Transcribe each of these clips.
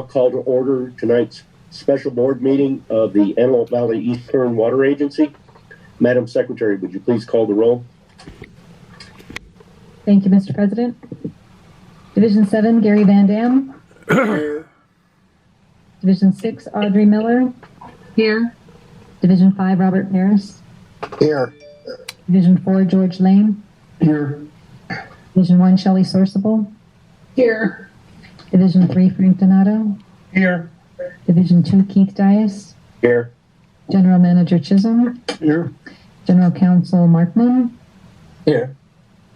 Call to order tonight's special board meeting of the Antelope Valley Eastern Water Agency. Madam Secretary, would you please call the roll? Thank you, Mr. President. Division 7, Gary Van Dam. Here. Division 6, Audrey Miller. Here. Division 5, Robert Paris. Here. Division 4, George Lane. Here. Division 1, Shelley Sourceable. Here. Division 3, Frank Donato. Here. Division 2, Keith Dias. Here. General Manager Chisholm. Here. General Counsel Markman. Here.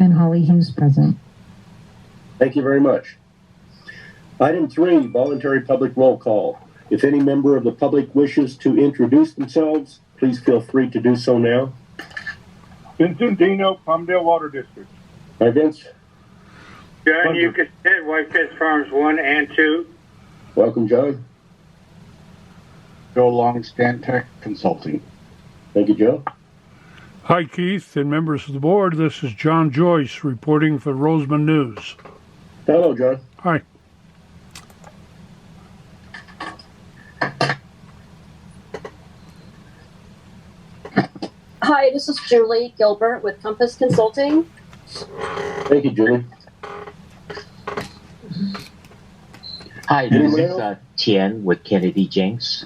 And Holly Hughes present. Thank you very much. Item 3, voluntary public roll call. If any member of the public wishes to introduce themselves, please feel free to do so now. Vincent Dino, Palmdale Water District. Hi, Vince. John Eucastet, Whitefish Farms 1 and 2. Welcome, John. Joe Long, Stantec Consulting. Thank you, Joe. Hi, Keith and members of the board. This is John Joyce reporting for Roseman News. Hello, John. Hi. Hi, this is Julie Gilbert with Compass Consulting. Thank you, Julie. Hi, this is Tian with Kennedy Jenks.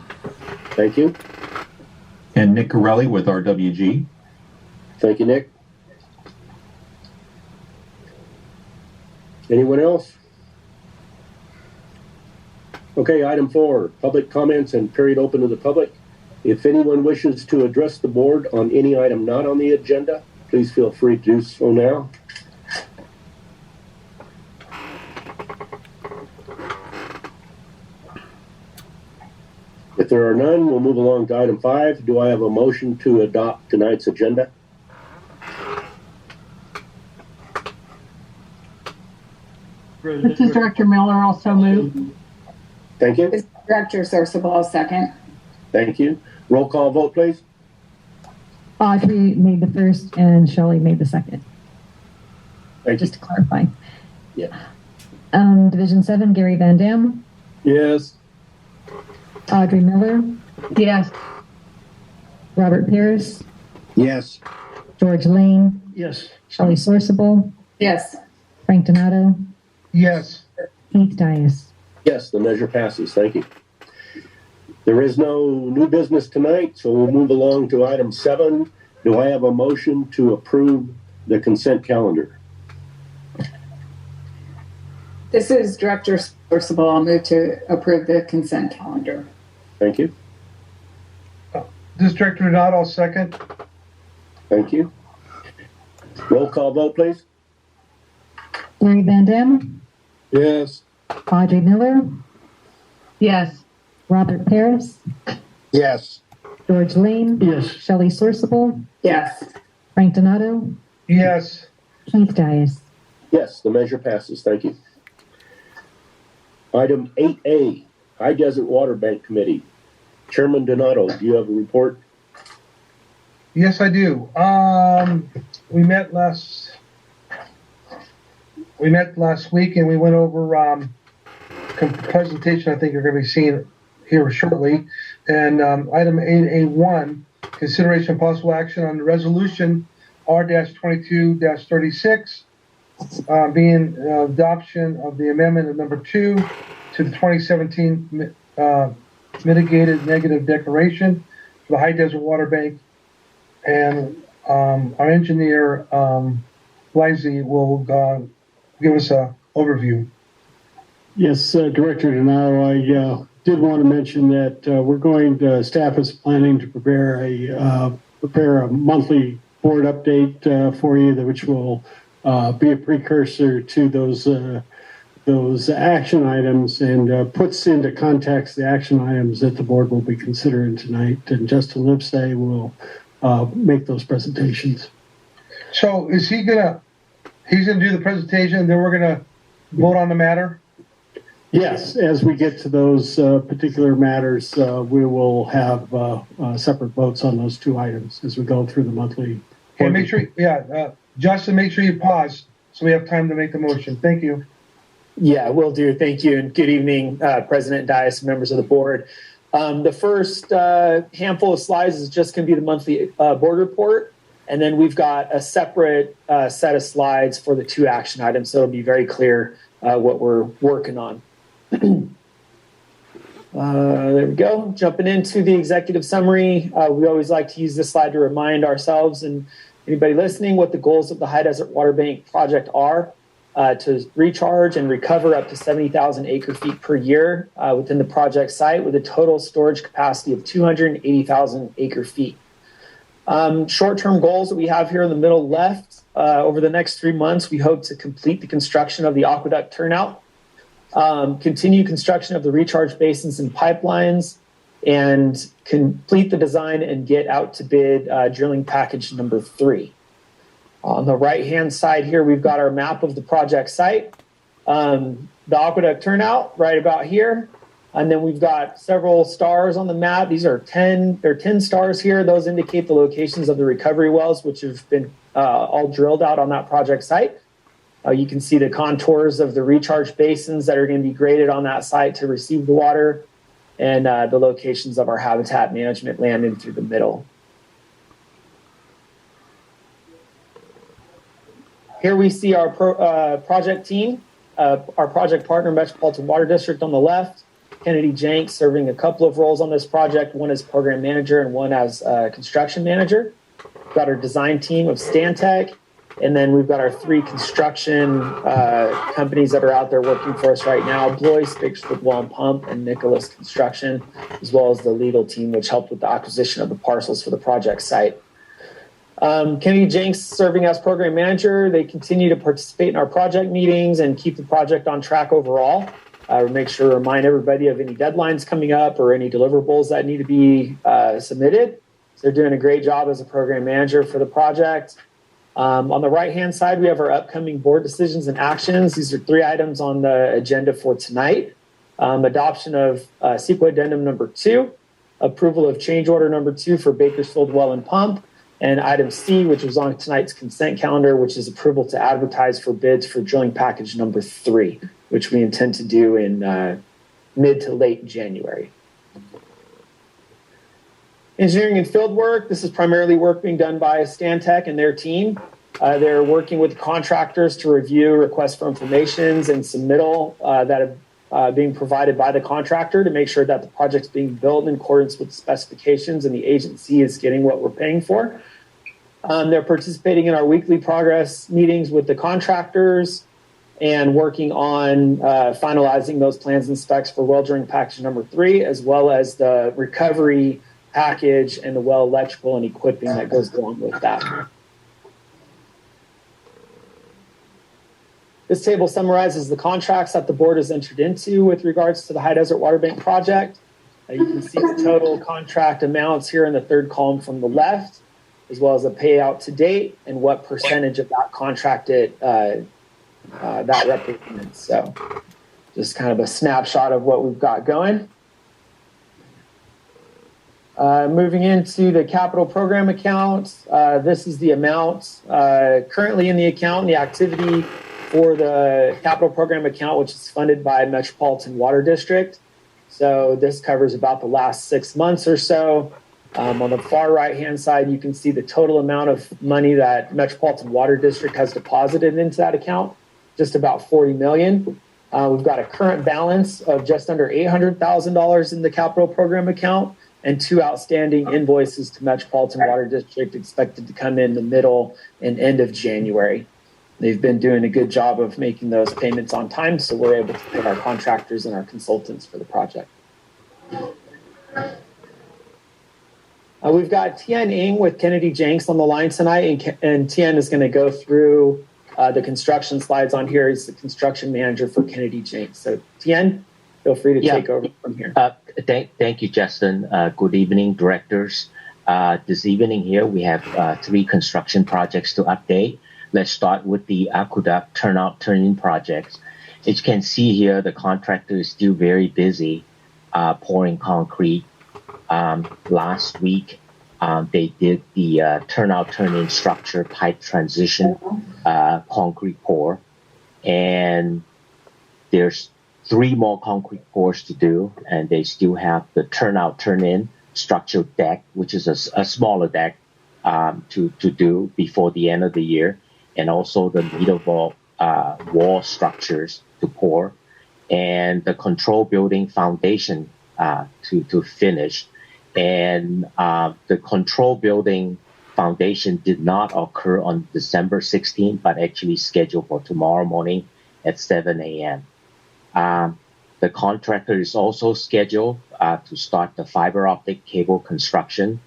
Thank you. And Nick Corelli with RWG. Thank you, Nick. Anyone else? Okay, item 4, public comments and period open to the public. If anyone wishes to address the board on any item not on the agenda, please feel free to do so now. If there are none, we'll move along to item 5. Do I have a motion to adopt tonight's agenda? This is Director Miller, also move. Thank you. This is Director Sourceable, second. Thank you. Roll call vote, please. Audrey made the first and Shelley made the second. Thank you. Just to clarify. Yeah. Division 7, Gary Van Dam. Yes. Audrey Miller. Yes. Robert Paris. Yes. George Lane. Yes. Shelley Sourceable. Yes. Frank Donato. Yes. Keith Dias. Yes, the measure passes. Thank you. There is no new business tonight, so we'll move along to item 7. Do I have a motion to approve the consent calendar? This is Director Sourceable. I'll move to approve the consent calendar. Thank you. This is Director Donato, second. Thank you. Roll call vote, please. Gary Van Dam. Yes. Audrey Miller. Yes. Robert Paris. Yes. George Lane. Yes. Shelley Sourceable. Yes. Frank Donato. Yes. Keith Dias. Yes, the measure passes. Thank you. Item 8A, High Desert Water Bank Committee. Chairman Donato, do you have a report? Yes, I do. We met last week and we went over presentation I think you're going to be seeing here shortly. And item 8A1, consideration of possible action on the resolution R-22-36, being adoption of the amendment of number 2 to the 2017 mitigated negative declaration for the High Desert Water Bank. And our engineer, Blyzy, will give us an overview. Yes, Director Donato, I did want to mention that staff is planning to prepare a monthly board update for you, which will be a precursor to those action items and puts into context the action items that the board will be considering tonight. And Justin Lipsay will make those presentations. So is he's gonna do the presentation, and then we're gonna vote on the matter? Yes, as we get to those particular matters, we will have separate votes on those two items as we go through the monthly. Okay, make sure, Justin, make sure you pause so we have time to make the motion. Thank you. Yeah, will do. Thank you. And good evening, President Dias, members of the board. The first handful of slides is just going to be the monthly board report. And then we've got a separate set of slides for the 2 action items. So it'll be very clear what we're working on. There we go. Jumping into the executive summary. We always like to use this slide to remind ourselves and anybody listening what the goals of the High Desert Water Bank project are. To recharge and recover up to 70,000 acre feet per year within the project site with a total storage capacity of 280,000 acre feet. Short-term goals that we have here in the middle left, over the next 3 months, we hope to complete the construction of the aqueduct turnout, continue construction of the recharge basins and pipelines, and complete the design and get out to bid drilling package number 3. On the right-hand side here, we've got our map of the project site, the aqueduct turnout right about here. And then we've got several stars on the map. These are 10 stars here. Those indicate the locations of the recovery wells, which have been all drilled out on that project site. You can see the contours of the recharge basins that are going to be graded on that site to receive the water, and the locations of our habitat management land in through the middle. Here we see our project team, our project partner, Metropolitan Water District on the left, Kennedy Jenks serving a couple of roles on this project, one as program manager and one as construction manager. We've got our design team of Stantec, and then we've got our 3 construction companies that are out there working for us right now, Blois, Bigford Well and Pump, and Nicholas Construction, as well as the legal team, which helped with the acquisition of the parcels for the project site. Kennedy Jenks serving as program manager. They continue to participate in our project meetings and keep the project on track overall. Make sure to remind everybody of any deadlines coming up or any deliverables that need to be submitted. So they're doing a great job as a program manager for the project. On the right-hand side, we have our upcoming board decisions and actions. These are 3 items on the agenda for tonight. Adoption of CEQA addendum number 2, approval of change order number 2 for Bakersfield Well and Pump, and item C, which was on tonight's consent calendar, which is approval to advertise for bids for drilling package number 3, which we intend to do in mid to late January. Engineering and field work. This is primarily work being done by Stantec and their team. They're working with contractors to review requests for informations and submittal that are being provided by the contractor to make sure that the project's being built in accordance with the specifications and the agency is getting what we're paying for. They're participating in our weekly progress meetings with the contractors and working on finalizing those plans and specs for well drilling package number 3, as well as the recovery package and the well electrical and equipping that goes along with that. This table summarizes the contracts that the board has entered into with regards to the High Desert Water Bank project. You can see the total contract amounts here in the 3rd column from the left, as well as the payout to date and what percentage of that contract that represents. So just kind of a snapshot of what we've got going. Moving into the capital program account, this is the amount currently in the account, the activity for the capital program account, which is funded by Metropolitan Water District. So this covers about the last 6 months or so. On the far right-hand side, you can see the total amount of money that Metropolitan Water District has deposited into that account, just about $40 million. We've got a current balance of just under $800,000 in the capital program account and 2 outstanding invoices to Metropolitan Water District expected to come in the middle and end of January. They've been doing a good job of making those payments on time, so we're able to pay our contractors and our consultants for the project. We've got Tien Ng with Kennedy Jenks on the line tonight, and Tien is going to go through the construction slides on here. He's the construction manager for Kennedy Jenks. So Tien, feel free to take over from here. Thank you, Justin. Good evening, directors. This evening here, we have 3 construction projects to update. Let's start with the aqueduct turn-in project. As you can see here, the contractor is still very busy pouring concrete. Last week, they did the turn-in structure pipe transition concrete pour. And There's 3 more concrete pours to do, and they still have the turnout, turn-in structural deck, which is a smaller deck to do before the end of the year, and also the middle wall structures to pour, and the control building foundation to finish. And the control building foundation did not occur on December 16th, but actually scheduled for tomorrow morning at 7 a.m. The contractor is also scheduled to start the fiber optic cable construction,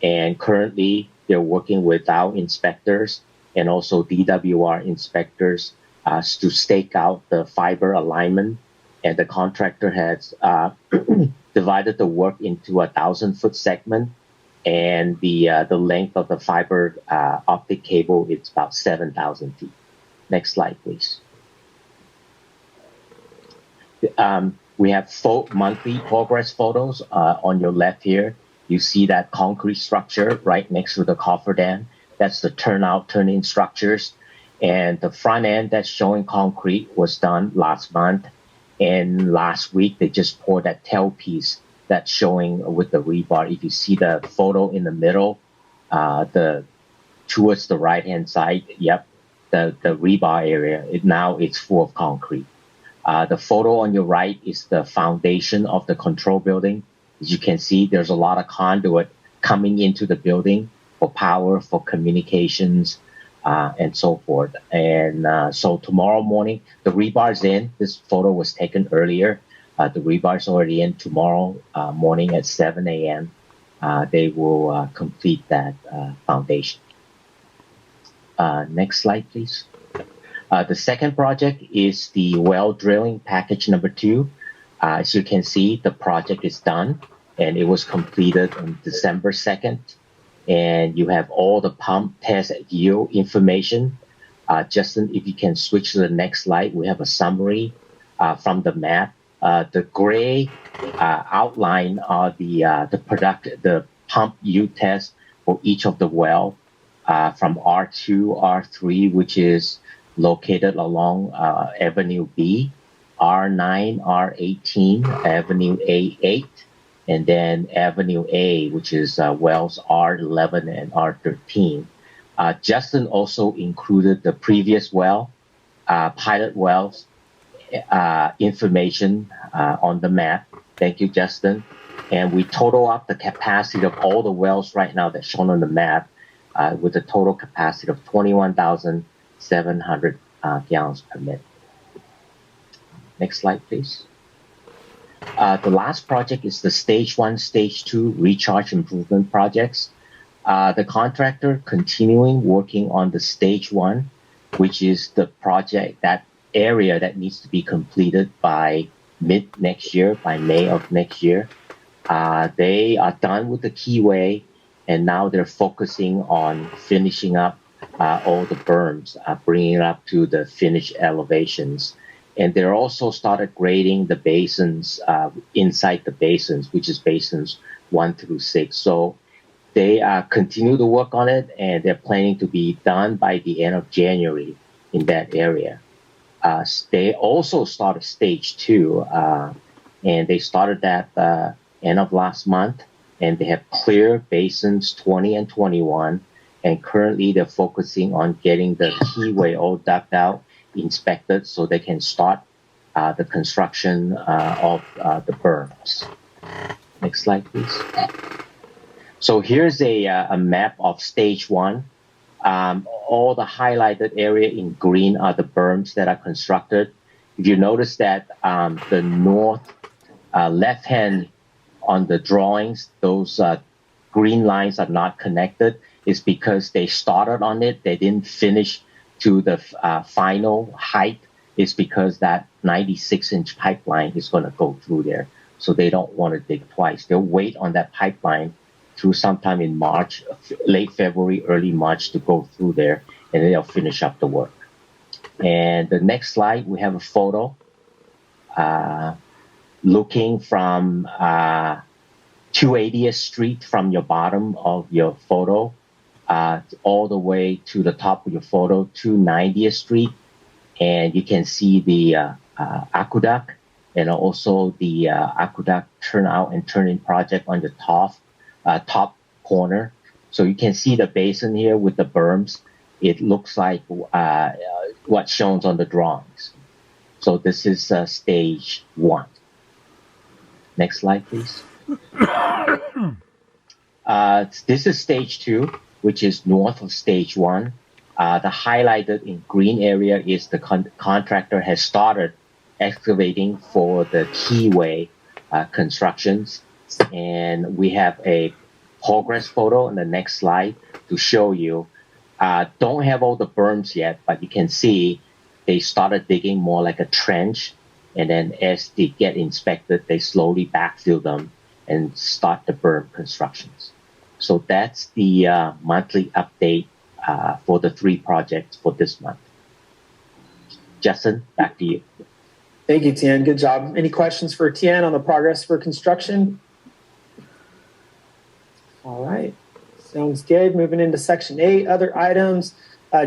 and currently they're working with our inspectors and also DWR inspectors to stake out the fiber alignment. And the contractor has divided the work into a 1,000-foot segment, and the length of the fiber optic cable is about 7,000 feet. Next slide, please. We have monthly progress photos on your left here. You see that concrete structure right next to the cofferdam. That's the turnout, turn-in structures. And the front end that's showing concrete was done last month. And last week, they just poured that tail piece that's showing with the rebar. If you see the photo in the middle, towards the right-hand side, yep, the rebar area, now it's full of concrete. The photo on your right is the foundation of the control building. As you can see, there's a lot of conduit coming into the building for power, for communications, and so forth. And so tomorrow morning, the rebar's in. This photo was taken earlier. The rebar's already in. Tomorrow morning at 7 a.m., they will complete that foundation. Next slide, please. The second project is the well drilling package number 2. As you can see, the project is done, and it was completed on December 2nd. And you have all the pump test yield information. Justin, if you can switch to the next slide, we have a summary from the map. The gray outline are the pump yield test for each of the well from R2, R3, which is located along Avenue B, R9, R18, Avenue A8, and then Avenue A, which is wells R11 and R13. Justin also included the previous well, pilot wells information on the map. Thank you, Justin. And we total up the capacity of all the wells right now that's shown on the map with a total capacity of 21,700 gallons per minute. Next slide, please. The last project is the Stage 1, Stage 2 recharge improvement projects. The contractor continuing working on the Stage 1, which is the project, that area that needs to be completed by mid next year, by May of next year. They are done with the keyway, and now they're focusing on finishing up all the berms, bringing it up to the finished elevations. And they're also started grading the basins inside the basins, which is basins 1 through 6. So they continue to work on it, and they're planning to be done by the end of January in that area. They also started Stage 2, and they started that end of last month, and they have clear basins 20 and 21, and currently they're focusing on getting the keyway all dug out, inspected, so they can start the construction of the berms. Next slide, please. So here's a map of Stage 1. All the highlighted area in green are the berms that are constructed. If you notice that the north left hand on the drawings, those green lines are not connected, is because they started on it, they didn't finish to the final height. Is because that 96-inch pipeline is going to go through there. So they don't want to dig twice. They'll wait on that pipeline through sometime in March, late February, early March to go through there, and then they'll finish up the work. And the next slide, we have a photo looking from 280th Street from your bottom of your photo all the way to the top of your photo, 290th Street. And you can see the aqueduct, and also the aqueduct turnout and turn-in project on the top corner. So you can see the basin here with the berms. It looks like what's shown on the drawings. So this is stage 1. Next slide, please. This is stage 2, which is north of stage 1. The highlighted in green area is the contractor has started excavating for the keyway constructions. And we have a progress photo on the next slide to show you. Don't have all the berms yet, but you can see they started digging more like a trench. And then as they get inspected, they slowly backfill them and start the berm constructions. So that's the monthly update for the 3 projects for this month. Justin, back to you. Thank you, Tian. Good job. Any questions for Tian on the progress for construction? All right. Sounds good. Moving into section 8, other items.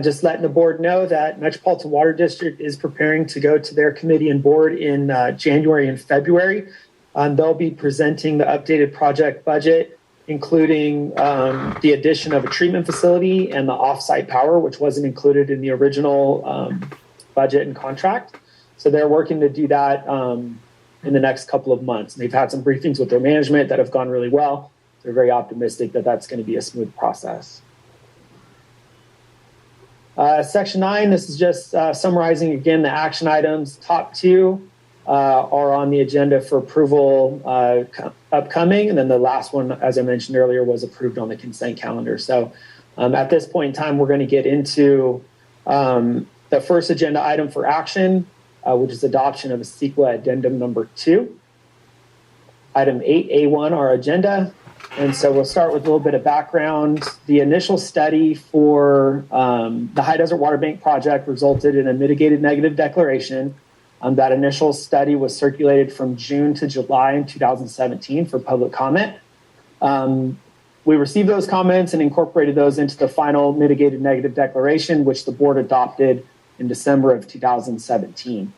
Just letting the board know that Metropolitan Water District is preparing to go to their committee and board in January and February. They'll be presenting the updated project budget, including the addition of a treatment facility and the off-site power, which wasn't included in the original budget and contract. So they're working to do that in the next couple of months. And they've had some briefings with their management that have gone really well. They're very optimistic that that's going to be a smooth process. Section 9, this is just summarizing again the action items. Top 2 are on the agenda for approval upcoming. And then the last one, as I mentioned earlier, was approved on the consent calendar. So at this point in time, we're going to get into the first agenda item for action, which is adoption of a CEQA addendum number 2. Item 8A1, our agenda. And so we'll start with a little bit of background. The initial study for the High Desert Water Bank project resulted in a mitigated negative declaration. That initial study was circulated from June to July in 2017 for public comment. We received those comments and incorporated those into the final mitigated negative declaration, which the board adopted in December of 2017.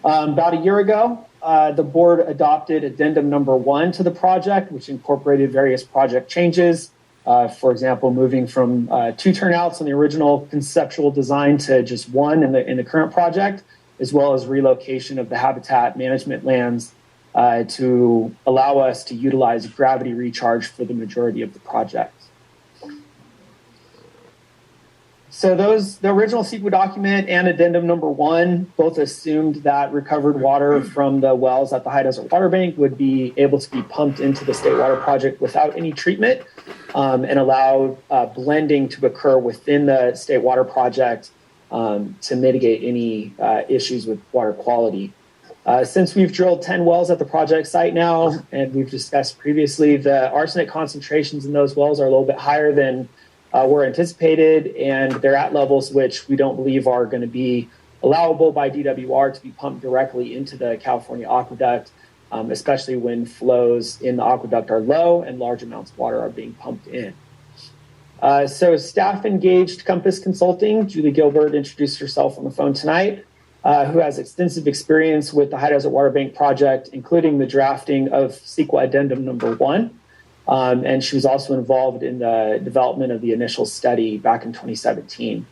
About a year ago, the board adopted addendum number 1 to the project, which incorporated various project changes. For example, moving from 2 turnouts on the original conceptual design to just 1 in the current project, as well as relocation of the habitat management lands to allow us to utilize gravity recharge for the majority of the project. So the original CEQA document and addendum number 1 both assumed that recovered water from the wells at the High Desert Water Bank would be able to be pumped into the State Water Project without any treatment and allow blending to occur within the State Water Project to mitigate any issues with water quality. Since we've drilled 10 wells at the project site now, and we've discussed previously, the arsenic concentrations in those wells are a little bit higher than were anticipated, and they're at levels which we don't believe are going to be allowable by DWR to be pumped directly into the California aqueduct, especially when flows in the aqueduct are low and large amounts of water are being pumped in. So staff engaged Compass Consulting. Julie Gilbert introduced herself on the phone tonight, who has extensive experience with the High Desert Water Bank project, including the drafting of CEQA addendum number 1. And she was also involved in the development of the initial study back in 2017.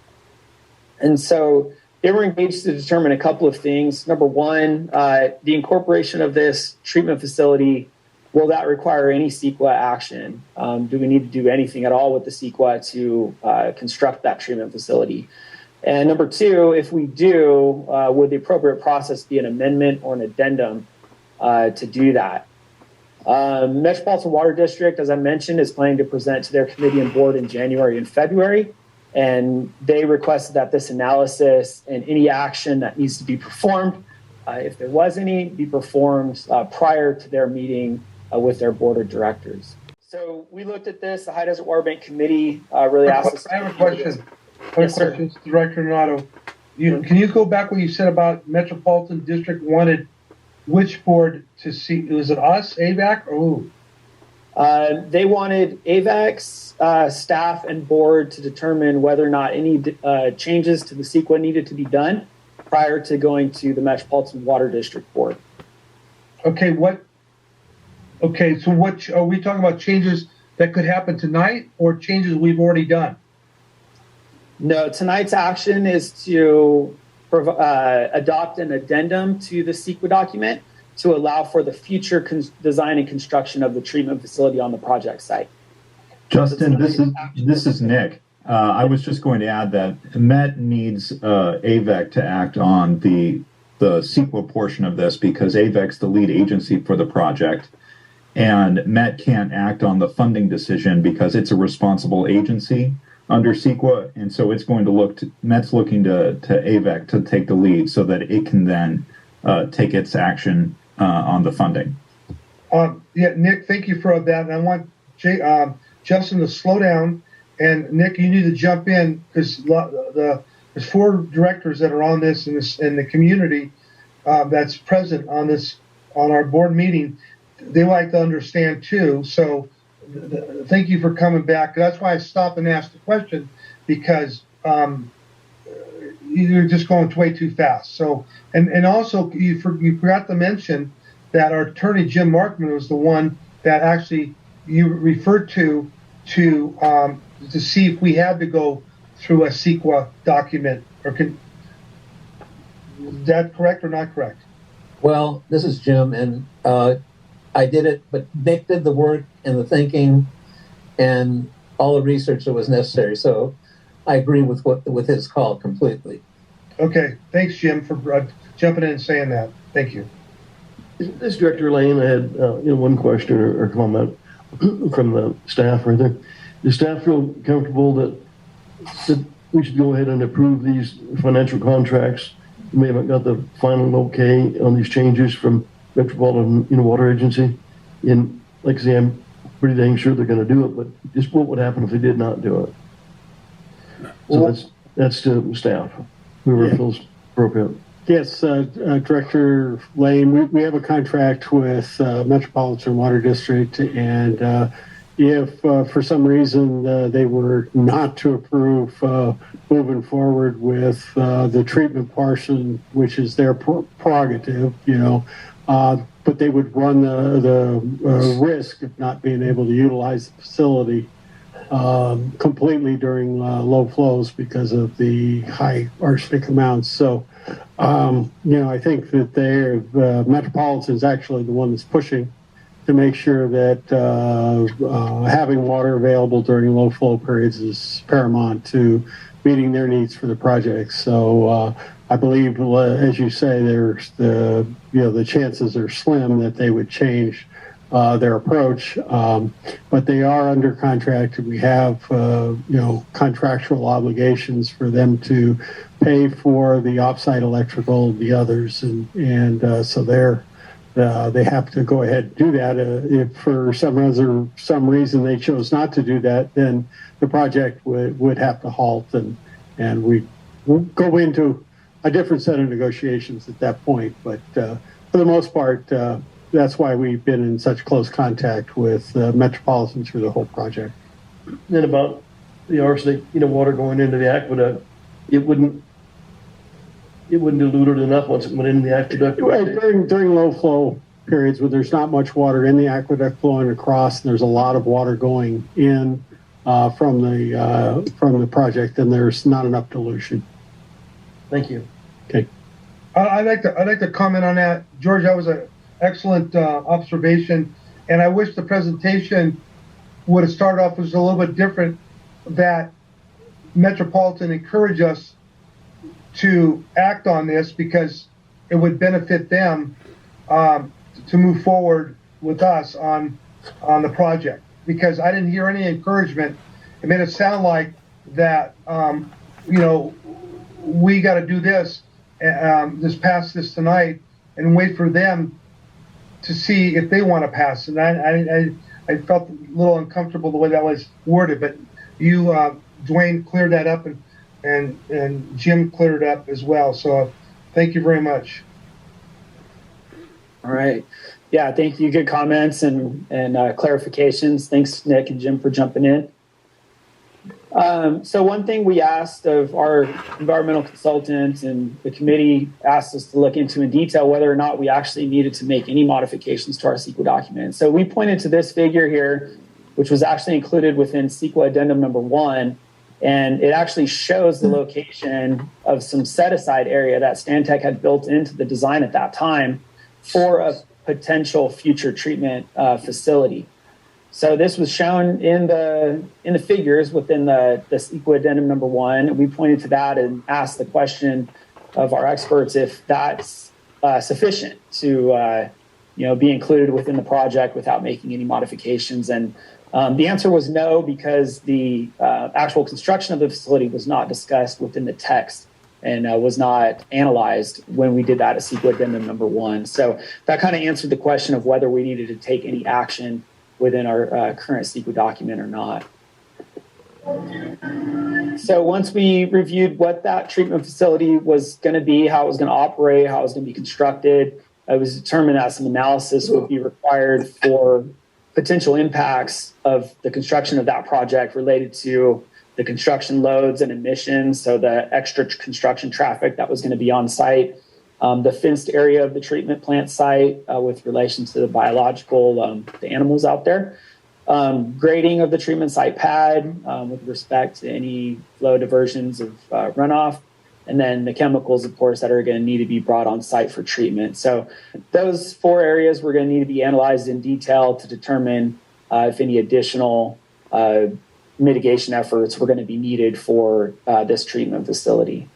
And so they were engaged to determine a couple of things. Number 1, the incorporation of this treatment facility, will that require any CEQA action? Do we need to do anything at all with the CEQA to construct that treatment facility? And number 2, if we do, would the appropriate process be an amendment or an addendum to do that? Metropolitan Water District, as I mentioned, is planning to present to their committee and board in January and February. And they requested that this analysis and any action that needs to be performed, if there was any, be performed prior to their meeting with their board of directors. So we looked at this. The High Desert Water Bank Committee really asked us. I have a question. Director Donato. Can you go back what you said about Metropolitan District wanted which board to see? Was it us, AVAC, or who? They wanted AVAC's staff and board to determine whether or not any changes to the CEQA needed to be done. prior to going to the Metropolitan Water District Board. Okay, so what are we talking about, changes that could happen tonight or changes we've already done? No, tonight's action is to adopt an addendum to the CEQA document to allow for the future design and construction of the treatment facility on the project site. Justin, this is Nick. I was just going to add that Met needs Avek to act on the CEQA portion of this because Avek's the lead agency for the project, and Met can't act on the funding decision because it's a responsible agency under CEQA, and so it's going to Met's looking to Avek to take the lead so that it can then take its action on the funding. Yeah, Nick, thank you for that. And I want Justin to slow down, and Nick, you need to jump in because there's 4 directors that are on this in the community that's present on our board meeting. They like to understand too. So thank you for coming back. That's why I stopped and asked the question, because you're just going way too fast. So and also you forgot to mention that our attorney Jim Markman was the one that actually you referred to see if we had to go through a CEQA document, is that correct or not correct? Well, this is Jim, and I did it, but Nick did the work and the thinking and all the research that was necessary. So I agree with his call completely. Okay, thanks, Jim, for jumping in and saying that. Thank you. This Director Lane, I had one question or comment from the staff right there. Does staff feel comfortable that we should go ahead and approve these financial contracts? We haven't got the final okay on these changes from Metropolitan Water Agency. And like I say, I'm pretty dang sure they're going to do it, but just what would happen if they did not do it? So that's to staff, whoever feels appropriate. Yes, Director Lane, we have a contract with Metropolitan Water District, and if for some reason they were not to approve moving forward with the treatment portion, which is their prerogative, but they would run the risk of not being able to utilize the facility completely during low flows because of the high arsenic amounts. So, I think that Metropolitan is actually the one that's pushing to make sure that having water available during low flow periods is paramount to meeting their needs for the project. So I believe, as you say, there's the chances are slim that they would change their approach, but they are under contract. We have contractual obligations for them to pay for the offsite electrical, the others, and so they have to go ahead and do that. If for some reason they chose not to do that, then the project would have to halt, and we go into a different set of negotiations at that point. But for the most part, that's why we've been in such close contact with Metropolitan through the whole project. Then about the arsenic, water going into the aqueduct, it wouldn't dilute it enough once it went into the aqueduct. Right, during low flow periods where there's not much water in the aqueduct flowing across, and there's a lot of water going in from the project, and there's not enough dilution. Thank you. Okay. I'd like to comment on that, George. That was an excellent observation, and I wish the presentation would have started off as a little bit different. That Metropolitan encouraged us to act on this because it would benefit them to move forward with us on the project. Because I didn't hear any encouragement. It made it sound like that we got to do this, just pass this tonight, and wait for them to see if they want to pass. And I felt a little uncomfortable the way that was worded. But you, Dwayne, cleared that up, and Jim cleared it up as well. So thank you very much. All right. Yeah, thank you. Good comments and clarifications. Thanks, Nick and Jim, for jumping in. So one thing we asked of our environmental consultant, and the committee asked us to look into in detail whether or not we actually needed to make any modifications to our CEQA document. So we pointed to this figure here, which was actually included within CEQA addendum number 1, and it actually shows the location of some set-aside area that Stantec had built into the design at that time for a potential future treatment facility. So this was shown in the figures within the CEQA addendum number 1. We pointed to that and asked the question of our experts if that's sufficient to be included within the project without making any modifications. And the answer was no, because the actual construction of the facility was not discussed within the text and was not analyzed when we did that at CEQA addendum number 1. So that kind of answered the question of whether we needed to take any action within our current CEQA document or not. So once we reviewed what that treatment facility was going to be, how it was going to operate, how it was going to be constructed, it was determined that some analysis would be required for potential impacts of the construction of that project related to the construction loads and emissions, so the extra construction traffic that was going to be on site, the fenced area of the treatment plant site with relation to the biological, the animals out there, grading of the treatment site pad with respect to any flow diversions of runoff, and then the chemicals, of course, that are going to need to be brought on site for treatment. So those 4 areas were going to need to be analyzed in detail to determine if any additional mitigation efforts were going to be needed for this treatment facility.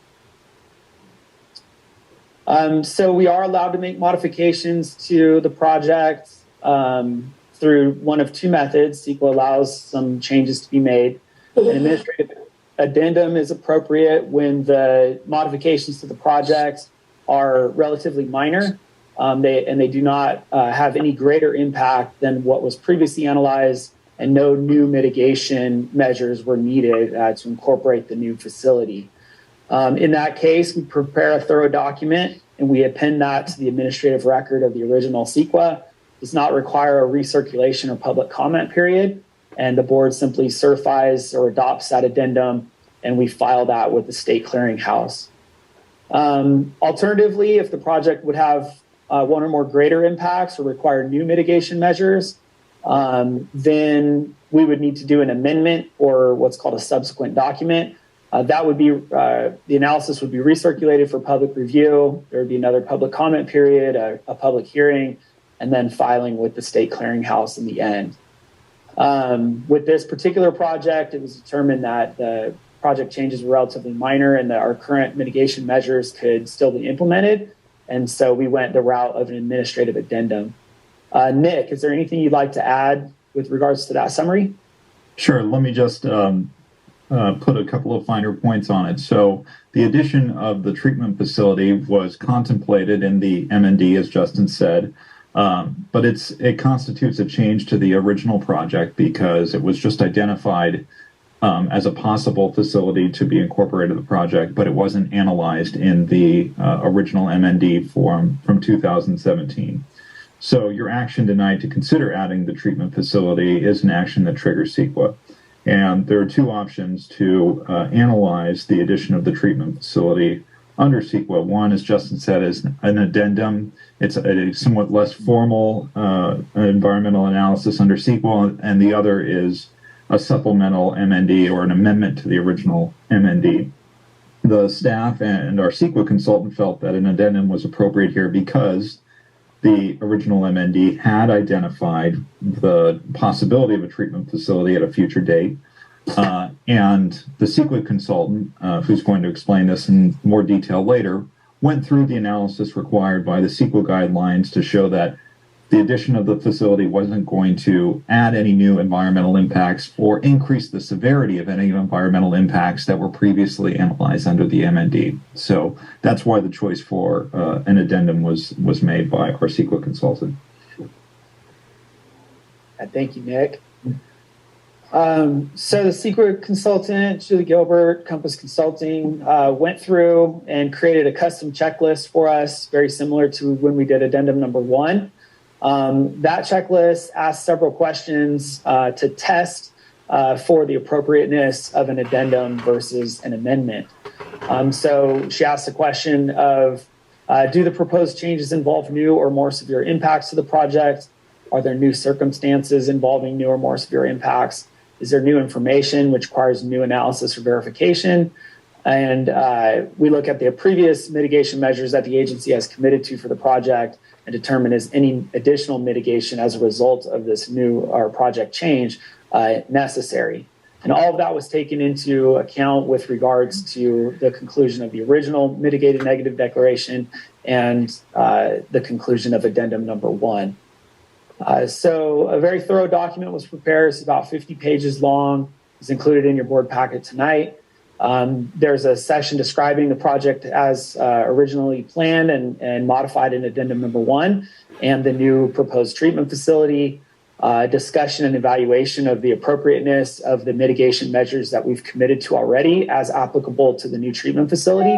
So we are allowed to make modifications to the project through one of 2 methods. CEQA allows some changes to be made. An administrative addendum is appropriate when the modifications to the project are relatively minor. They do not have any greater impact than what was previously analyzed, and no new mitigation measures were needed to incorporate the new facility. In that case, we prepare a thorough document and we append that to the administrative record of the original CEQA. It does not require a recirculation or public comment period, and the board simply certifies or adopts that addendum, and we file that with the state clearinghouse. Alternatively, if the project would have one or more greater impacts or require new mitigation measures, then we would need to do an amendment or what's called a subsequent document. That would be, the analysis would be recirculated for public review. There would be another public comment period, a public hearing, and then filing with the state clearinghouse in the end. With this particular project, it was determined that the project changes were relatively minor and that our current mitigation measures could still be implemented. And so we went the route of an administrative addendum. Nick, is there anything you'd like to add with regards to that summary? Sure. Let me just put a couple of finer points on it. So the addition of the treatment facility was contemplated in the M&D, as Justin said, but it constitutes a change to the original project because it was just identified as a possible facility to be incorporated in the project, but it wasn't analyzed in the original M&D form from 2017. So your action tonight to consider adding the treatment facility is an action that triggers CEQA. And there are 2 options to analyze the addition of the treatment facility under CEQA. One, as Justin said, is an addendum. It's a somewhat less formal environmental analysis under CEQA, and the other is a supplemental MND or an amendment to the original MND. The staff and our CEQA consultant felt that an addendum was appropriate here because the original MND had identified the possibility of a treatment facility at a future date. And the CEQA consultant, who's going to explain this in more detail later, went through the analysis required by the CEQA guidelines to show that the addition of the facility wasn't going to add any new environmental impacts or increase the severity of any environmental impacts that were previously analyzed under the MND. So that's why the choice for an addendum was made by our CEQA consultant. Thank you, Nick. So the CEQA consultant, Julie Gilbert, Compass Consulting, went through and created a custom checklist for us, very similar to when we did addendum number 1. That checklist asked several questions to test for the appropriateness of an addendum versus an amendment. So she asked the question of, do the proposed changes involve new or more severe impacts to the project? Are there new circumstances involving new or more severe impacts? Is there new information which requires new analysis or verification? And we look at the previous mitigation measures that the agency has committed to for the project and determine is any additional mitigation as a result of this new or project change necessary. And all of that was taken into account with regards to the conclusion of the original mitigated negative declaration and the conclusion of addendum number 1. So a very thorough document was prepared. It's about 50 pages long. It's included in your board packet tonight. There's a section describing the project as originally planned and modified in addendum number 1 and the new proposed treatment facility, discussion and evaluation of the appropriateness of the mitigation measures that we've committed to already as applicable to the new treatment facility,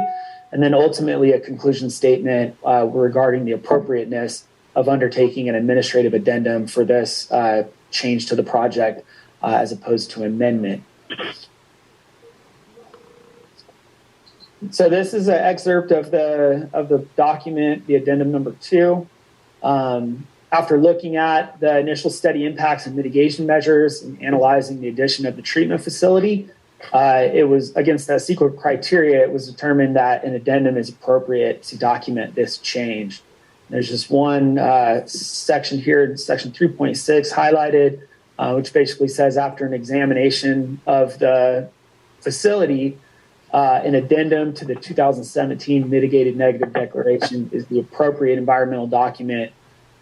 and then ultimately a conclusion statement regarding the appropriateness of undertaking an administrative addendum for this change to the project as opposed to amendment. So this is an excerpt of the document, the addendum number 2. After looking at the initial study impacts and mitigation measures and analyzing the addition of the treatment facility, it was against the CEQA criteria, it was determined that an addendum is appropriate to document this change. There's just one section here, section 3.6 highlighted, which basically says after an examination of the facility, an addendum to the 2017 mitigated negative declaration is the appropriate environmental document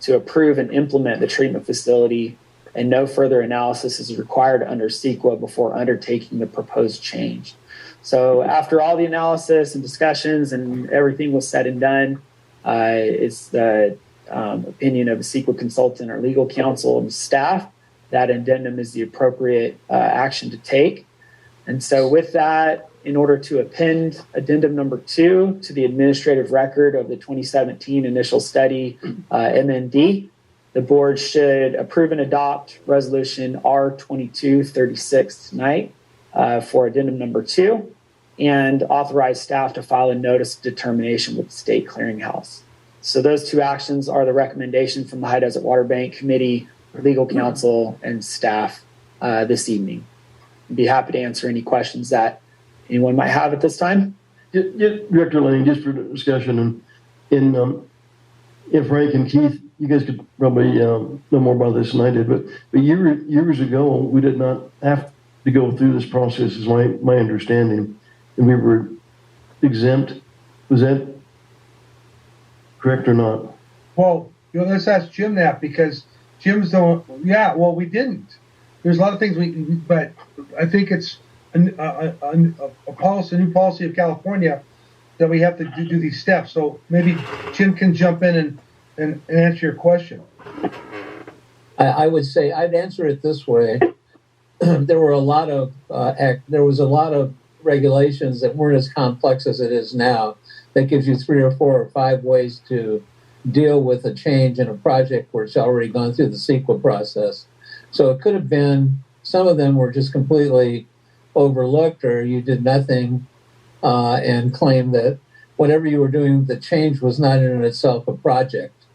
to approve and implement the treatment facility, and no further analysis is required under CEQA before undertaking the proposed change. So after all the analysis and discussions and everything was said and done, it's the opinion of a CEQA consultant or legal counsel and staff that addendum is the appropriate action to take. And so with that, in order to append addendum number 2 to the administrative record of the 2017 initial study MND, the board should approve and adopt resolution R2236 tonight for addendum number 2 and authorize staff to file a notice of determination with the state clearinghouse. So those 2 actions are the recommendation from the High Desert Water Bank Committee, legal counsel, and staff this evening. I'd be happy to answer any questions that anyone might have at this time. Director Lane, just for discussion, and if Frank and Keith, you guys could probably know more about this than I did, but years ago, we did not have to go through this process, is my understanding, and we were exempt. Was that correct or not? Well, let's ask Jim that, because Jim's the one. Yeah, well, we didn't. There's a lot of things but I think it's a new policy of California that we have to do these steps. So maybe Jim can jump in and answer your question. I would say I'd answer it this way. There was a lot of regulations that weren't as complex as it is now. That gives you 3 or 4 or 5 ways to deal with a change in a project where it's already gone through the CEQA process. So it could have been, some of them were just completely overlooked, or you did nothing and claimed that whatever you were doing, the change was not in itself a project.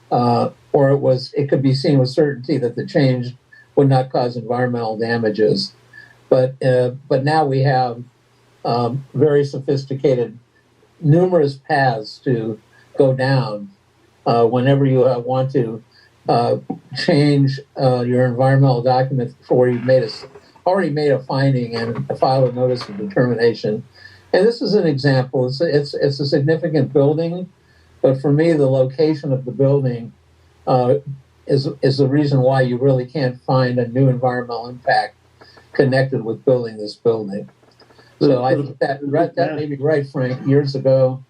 Or it could be seen with certainty that the change would not cause environmental damages. But now we have very sophisticated, numerous paths to go down whenever you want to change your environmental document before you've already made a finding and filed a notice of determination. And this is an example. It's a significant building, but for me, the location of the building is the reason why you really can't find a new environmental impact connected with building this building. So I think that may be right, Frank. Years ago,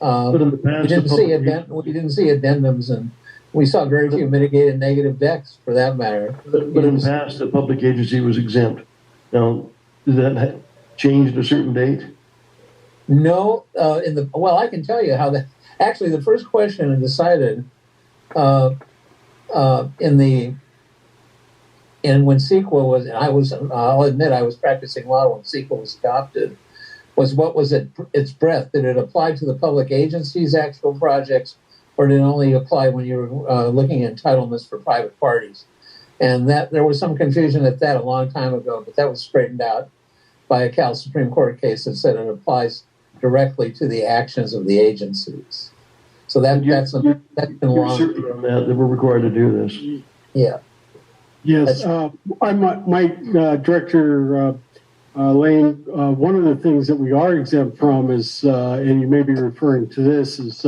we didn't see addendums, and we saw very few mitigated negative decks, for that matter. But in the past, the public agency was exempt. Now, did that change at a certain date? No. I can tell you how that. Actually, the first question decided in the and when CEQA I'll admit I was practicing law when CEQA was adopted, was what was its breadth? Did it apply to the public agencies' actual projects, or did it only apply when you were looking at entitlements for private parties? And that there was some confusion at that a long time ago, but that was straightened out by a Cal Supreme Court case that said it applies directly to the actions of the agencies. So that's been long. Certain on that we're required to do this. Yeah. Yes, Director Lane, one of the things that we are exempt from is, and you may be referring to this, is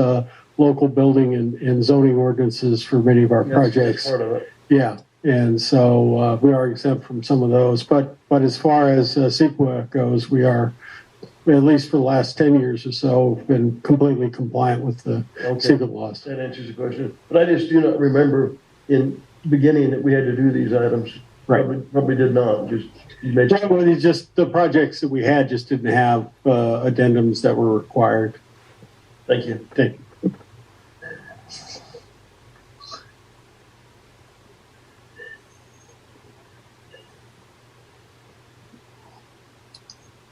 local building and zoning ordinances for many of our projects. That's part of it. Yeah, and so we are exempt from some of those. But as far as CEQA goes, we are, at least for the last 10 years or so, been completely compliant with the CEQA laws. That answers the question. But I just do not remember in the beginning that we had to do these items. Right. Probably did not. Probably just the projects that we had just didn't have addendums that were required. Thank you. Thank you.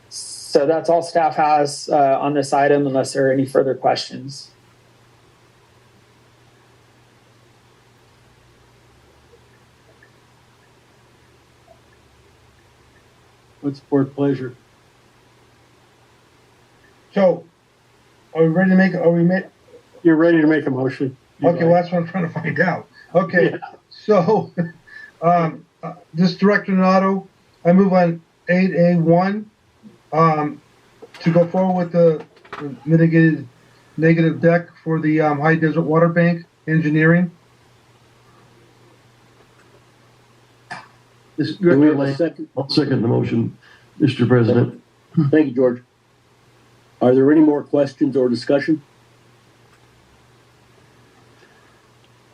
So that's all staff has on this item, unless there are any further questions. What's board pleasure? So, are we ready to make? You're ready to make a motion? Okay, well that's what I'm trying to find out. Okay, yeah. So, this Director Donato, I move on 8A1 to go forward with the mitigated negative deck for the High Desert Water Bank engineering. Do we have a second? I'll second the motion, Mr. President. Thank you, George. Are there any more questions or discussion?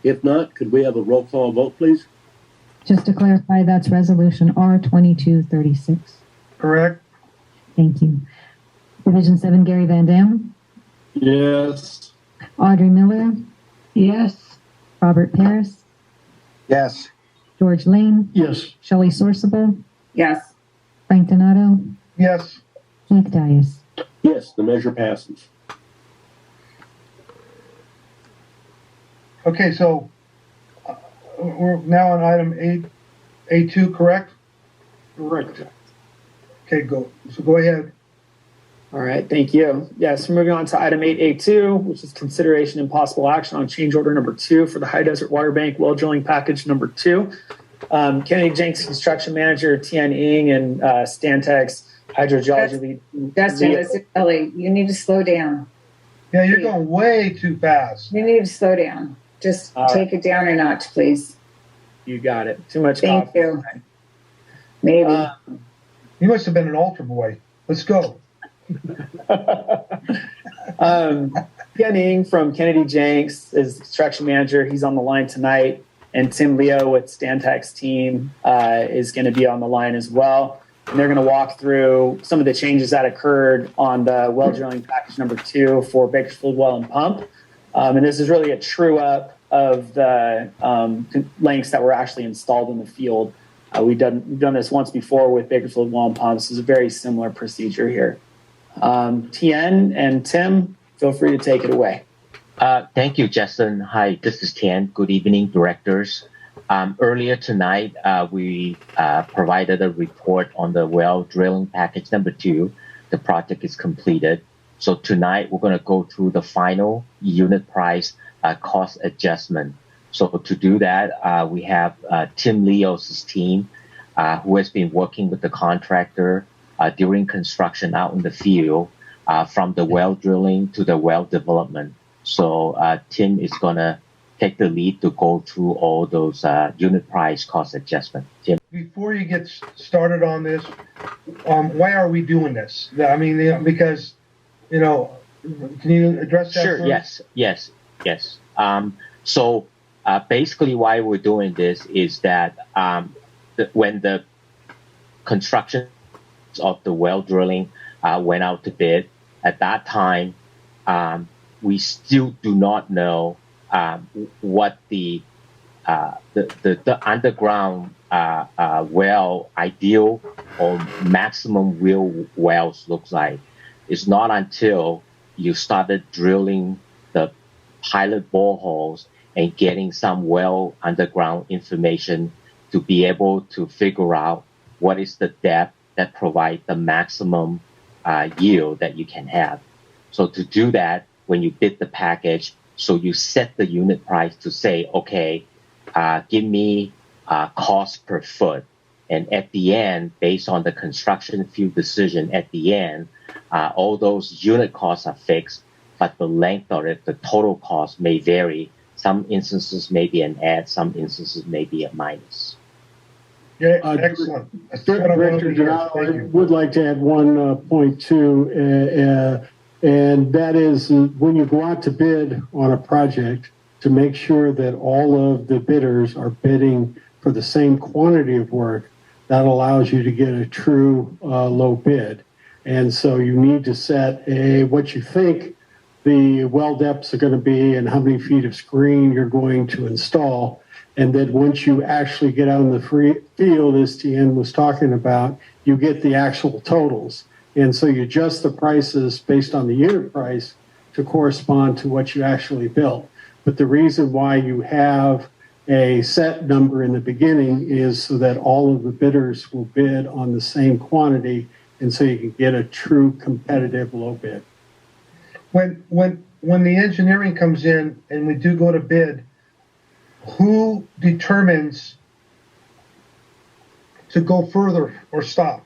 If not, could we have a roll call vote, please? Just to clarify, that's resolution R2236. Correct. Thank you. Division 7, Gary Van Dam. Yes. Audrey Miller. Yes. Robert Paris. Yes. George Lane. Yes. Shelley Sorsable. Yes. Frank Donato. Yes. Keith Dias. Yes, the measure passes. Okay, so we're now on item 8A2, correct? Correct. Okay, go ahead. All right, thank you. Yes, we're moving on to item 8A2, which is consideration and possible action on change order number 2 for the High Desert Water Bank well drilling package number 2. Kennedy Jenks, construction manager, Tian Ing, and Stantec's hydrogeology lead. Justin, this is Ellie. You need to slow down. Yeah, you're going way too fast. You need to slow down. Just take it down a notch, please. You got it. Too much Thank coffee. you. Maybe. You must have been an altar boy. Let's go. Tian Ing from Kennedy Jenks is construction manager. He's on the line tonight. And Tim Leo with Stantec's team is going to be on the line as well. And they're going to walk through some of the changes that occurred on the well drilling package number 2 for Bakersfield Well and Pump. And this is really a true up of the lengths that were actually installed in the field. We've done this once before with Bakersfield Well and Pump. This is a very similar procedure here. Tien and Tim, feel free to take it away. Thank you, Justin. Hi, this is Tian. Good evening, directors. Earlier tonight, we provided a report on the well drilling package number 2. The project is completed. So tonight, we're going to go through the final unit price cost adjustment. So to do that, we have Tim Leo's team, who has been working with the contractor during construction out in the field, from the well drilling to the well development. So Tim is going to take the lead to go through all those unit price cost adjustment. Tim? Before you get started on this, why are we doing this? I mean, because, can you address that? Sure, first? yes. So basically why we're doing this is that when the construction of the well drilling went out to bid, at that time, we still do not know what the underground well ideal or maximum real wells looks like. It's not until you started drilling the pilot boreholes and getting some well underground information to be able to figure out what is the depth that provides the maximum yield that you can have. So to do that, when you bid the package, so you set the unit price to say, okay, give me cost per foot. And at the end, based on the construction field decision at the end, all those unit costs are fixed, but the length of it, the total cost may vary. Some instances may be an add, some instances may be a minus. Yeah, excellent. That's what I wanted to hear. I Thank you. would like to add one point too, and that is when you go out to bid on a project, to make sure that all of the bidders are bidding for the same quantity of work. That allows you to get a true low bid. And so you need to set what you think the well depths are going to be and how many feet of screen you're going to install. And then once you actually get out in the field, as Tien was talking about, you get the actual totals. And so you adjust the prices based on the unit price to correspond to what you actually built. But the reason why you have a set number in the beginning is so that all of the bidders will bid on the same quantity, and so you can get a true competitive low bid. When the engineering comes in and we do go to bid, who determines to go further or stop?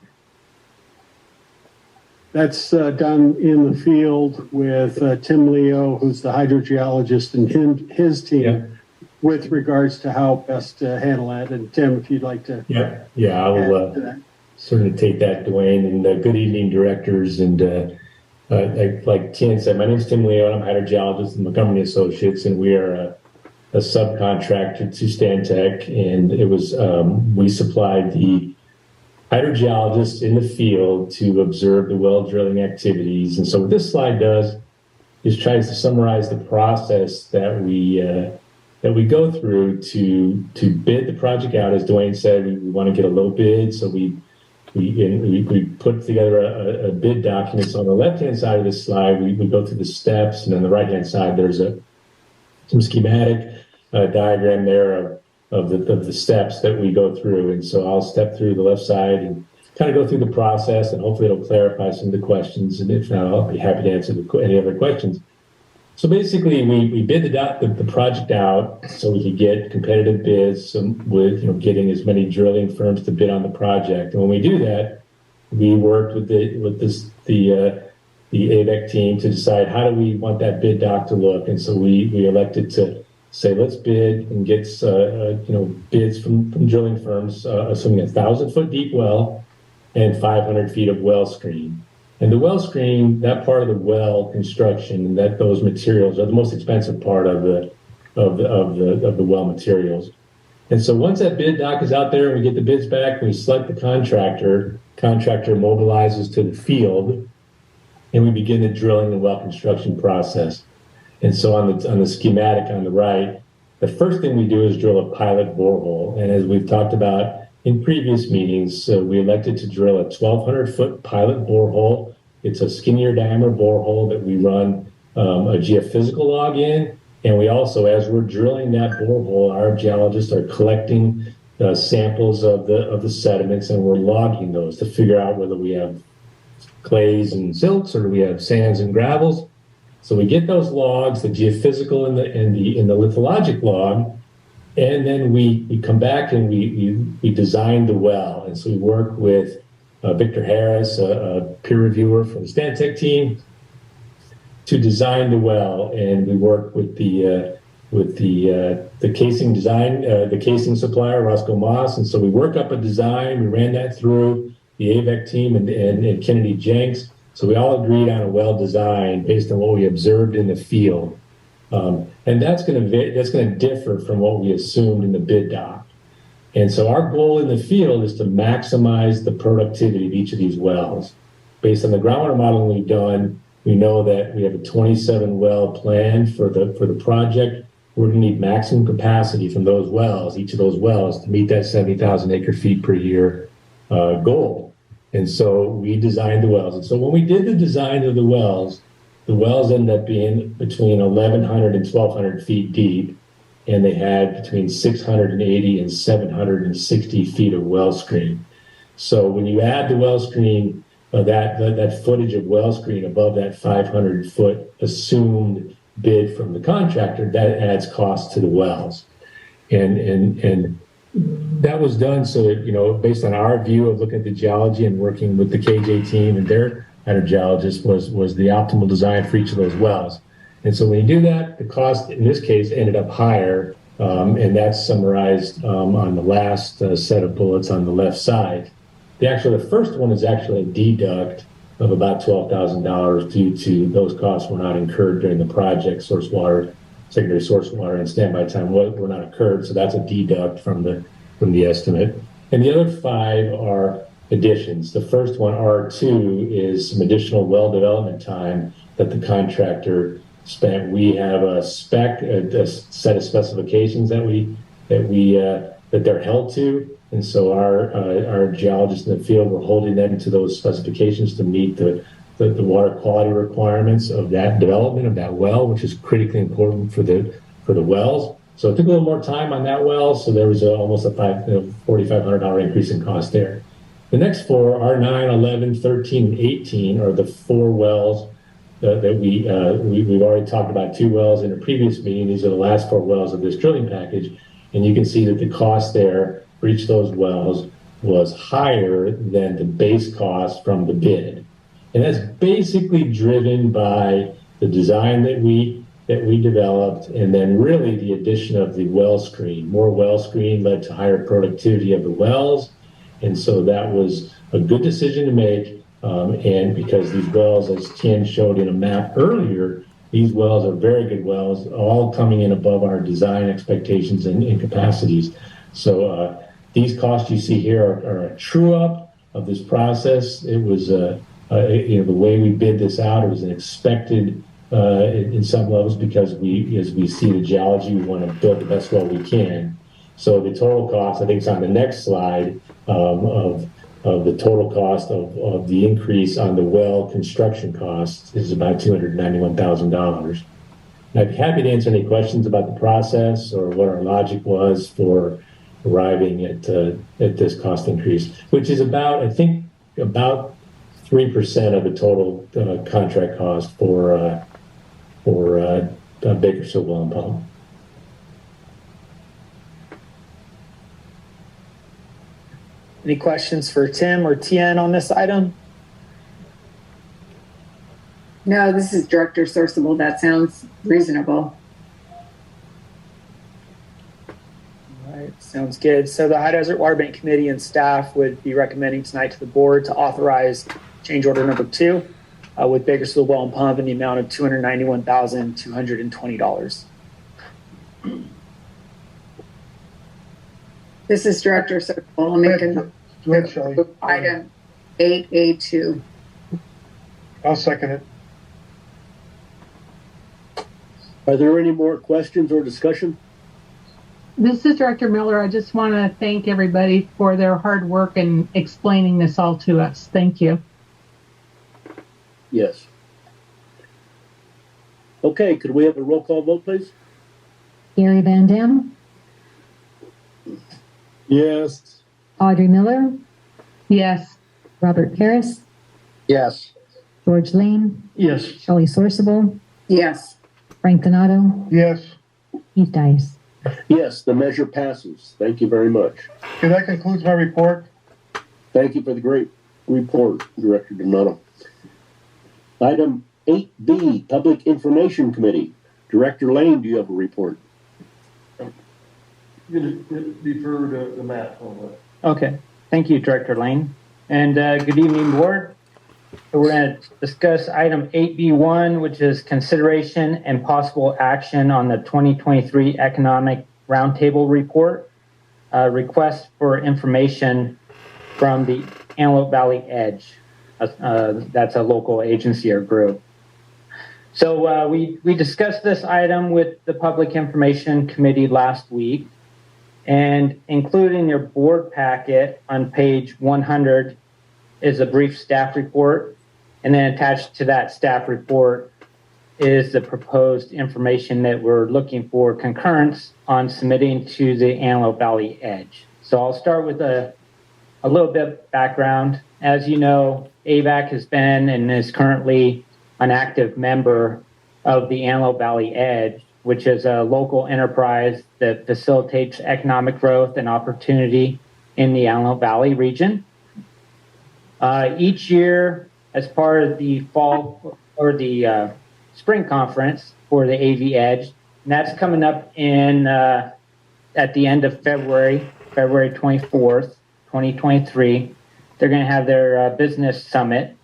That's done in the field with Tim Leo, who's the hydrogeologist, and his team, with regards to how best to handle that. And Tim, if you'd like to. Yeah, I'll certainly take that, Dwayne. And good evening, directors. And like Tien said, my name is Tim Leo. I'm a hydrogeologist in Montgomery Associates, and we are a subcontractor to Stantec. And it was we supplied the hydrogeologists in the field to observe the well drilling activities. And so what this slide does is tries to summarize the process that we go through to bid the project out. As Dwayne said, we want to get a low bid, so we put together a bid document. So on the left-hand side of this slide, we go through the steps, and on the right-hand side, there's some schematic diagram there of the steps that we go through. And so I'll step through the left side and kind of go through the process, and hopefully it'll clarify some of the questions. And if not, I'll be happy to answer any other questions. So basically, we bid the project out so we could get competitive bids with getting as many drilling firms to bid on the project. And when we do that, we worked with the Avek team to decide how do we want that bid doc to look. And so we elected to say, let's bid and get bids from drilling firms, assuming 1,000-foot deep well and 500 feet of well screen. And the well screen, that part of the well construction, and those materials are the most expensive part of the well materials. And so once that bid doc is out there and we get the bids back, we select the contractor mobilizes to the field, and we begin the drilling and well construction process. And so on the schematic on the right, the first thing we do is drill a pilot borehole. And as we've talked about in previous meetings, we elected to drill a 1,200-foot pilot borehole. It's a skinnier diameter borehole that we run a geophysical log in. And we also, as we're drilling that borehole, our geologists are collecting samples of the sediments, and we're logging those to figure out whether we have clays and silts or do we have sands and gravels. So we get those logs, the geophysical and the lithologic log, and then we come back and we design the well. And so we work with Victor Harris, a peer reviewer from the Stantec team, to design the well. And we work with the casing design, the casing supplier, Roscoe Moss. And so we work up a design. We ran that through the Avek team and Kennedy Jenks. So we all agreed on a well design based on what we observed in the field. And that's going to differ from what we assumed in the bid doc. And so our goal in the field is to maximize the productivity of each of these wells. Based on the groundwater modeling we've done, we know that we have a 27 well plan for the project. we're going to need maximum capacity from those wells, each of those wells, to meet that 70,000 acre feet per year goal. And so we designed the wells. And so when we did the design of the wells ended up being between 1,100 and 1,200 feet deep, and they had between 680 and 760 feet of well screen. So when you add the well screen, that footage of well screen above that 500 foot assumed bid from the contractor, that adds cost to the wells. And that was done so that, you know, based on our view of looking at the geology and working with the KJ team and their hydrogeologist was the optimal design for each of those wells. And so when you do that, the cost in this case ended up higher, and that's summarized on the last set of bullets on the left side. The first one is actually a deduct of about $12,000 due to those costs were not incurred during the project. Source water, secondary source water, and standby time were not incurred, so that's a deduct from the estimate. And the other 5 are additions. The first one, R2, is some additional well development time that the contractor spent. We have a spec, a set of specifications that they're held to. And so our geologists in the field were holding them to those specifications to meet the water quality requirements of that development of that well, which is critically important for the wells. So it took a little more time on that well. So there was almost a $4,500 increase in cost there. The next 4, R9, 11, 13, and 18 are the 4 wells that we've already talked about 2 wells in a previous meeting. These are the last 4 wells of this drilling package. And you can see that the cost there for each of those wells was higher than the base cost from the bid. And that's basically driven by the design that we developed, and then really the addition of the well screen. More well screen led to higher productivity of the wells. And so that was a good decision to make. And because these wells, as Tian showed in a map earlier, these wells are very good wells, all coming in above our design expectations and capacities. So these costs you see here are a true up of this process. It was, the way we bid this out, it was an expected in some levels because as we see the geology, we want to build the best well we can. So the total cost, I think it's on the next slide, of the total cost of the increase on the well construction costs is about $291,000. I'd be happy to answer any questions about the process or what our logic was for arriving at this cost increase, which is about 3% of the total contract cost for Bakersfield Well and Pump. Any questions for Tim or Tien on this item? No, this is Director Sourceable. That sounds reasonable. All right, sounds good. So the High Desert Water Bank Committee and staff would be recommending tonight to the board to authorize change order number 2 with Bakersfield Well and Pump in the amount of $291,220. This is Director Sourceable. I'll make a item 8A2. I'll second it. Are there any more questions or discussion? This is Director Miller. I just want to thank everybody for their hard work in explaining this all to us. Thank you. Yes. Okay, could we have a roll call vote, please? Gary Van Dam, Yes. Audrey Miller, Yes. Robert Paris, Yes. George Lane, Yes. Shelley Sourceable, Yes. Frank Donato, Yes. Keith Dice. Yes, the measure passes. Thank you very much. Okay, that concludes my report. Thank you for the great report, Director Donato. Item 8B, Public Information Committee. Director Lane, do you have a report? I'm going to defer to Matt on that. Okay. Thank you, Director Lane. And good evening, board. So we're going to discuss item 8B1, which is consideration and possible action on the 2023 Economic Roundtable Report, request for information from the Antelope Valley Edge. That's a local agency or group. So we discussed this item with the Public Information Committee last week, and included in your board packet on page 100 is a brief staff report, and then attached to that staff report is the proposed information that we're looking for concurrence on submitting to the Antelope Valley Edge. So I'll start with a little bit of background. As you know, AVAC has been and is currently an active member of the Antelope Valley Edge, which is a local enterprise that facilitates economic growth and opportunity in the Antelope Valley region. Each year, as part of the fall or the spring conference for the AV Edge, and that's coming up in at the end of February 24th, 2023. They're going to have their business summit,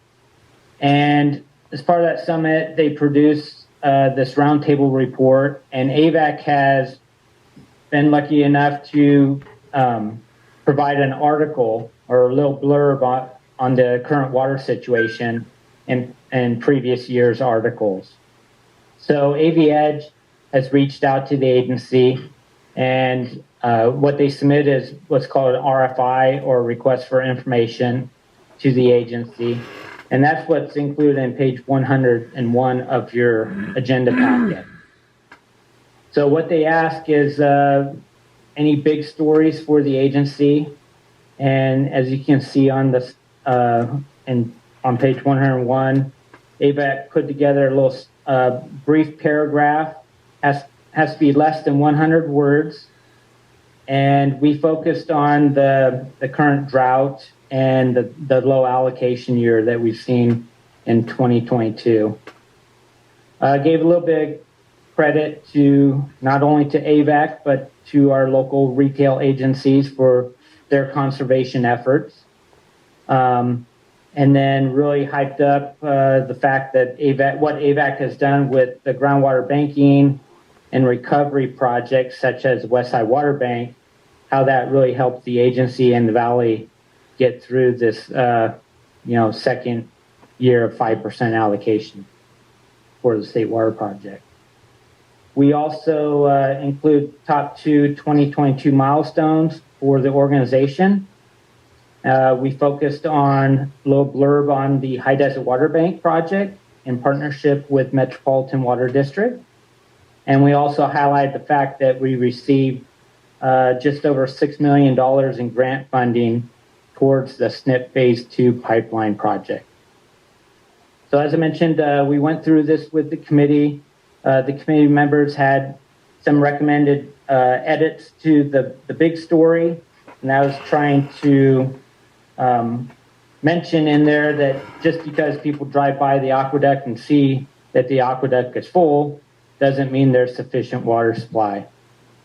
and as part of that summit, they produce this roundtable report, and AVAC has been lucky enough to provide an article or a little blurb on the current water situation in previous year's articles. So AV Edge has reached out to the agency, and what they submit is what's called an RFI, or request for information, to the agency. And that's what's included in page 101 of your agenda packet. So what they ask is any big stories for the agency. And as you can see on this, on page 101, AVAC put together a little brief paragraph, has to be less than 100 words. And we focused on the current drought and the low allocation year that we've seen in 2022. Gave a little bit of credit to not only to AVAC, but to our local retail agencies for their conservation efforts. And then really hyped up the fact that what AVAC has done with the groundwater banking and recovery projects such as Westside Water Bank, how that really helped the agency and the valley get through this, second year of 5% allocation for the State Water Project. We also include top 2 2022 milestones for the organization. We focused on a little blurb on the High Desert Water Bank project in partnership with Metropolitan Water District. And we also highlight the fact that we received just over $6 million in grant funding towards the SNP Phase 2 pipeline project. So as I mentioned, we went through this with the committee. The committee members had some recommended edits to the big story, and I was trying to mention in there that just because people drive by the aqueduct and see that the aqueduct is full doesn't mean there's sufficient water supply.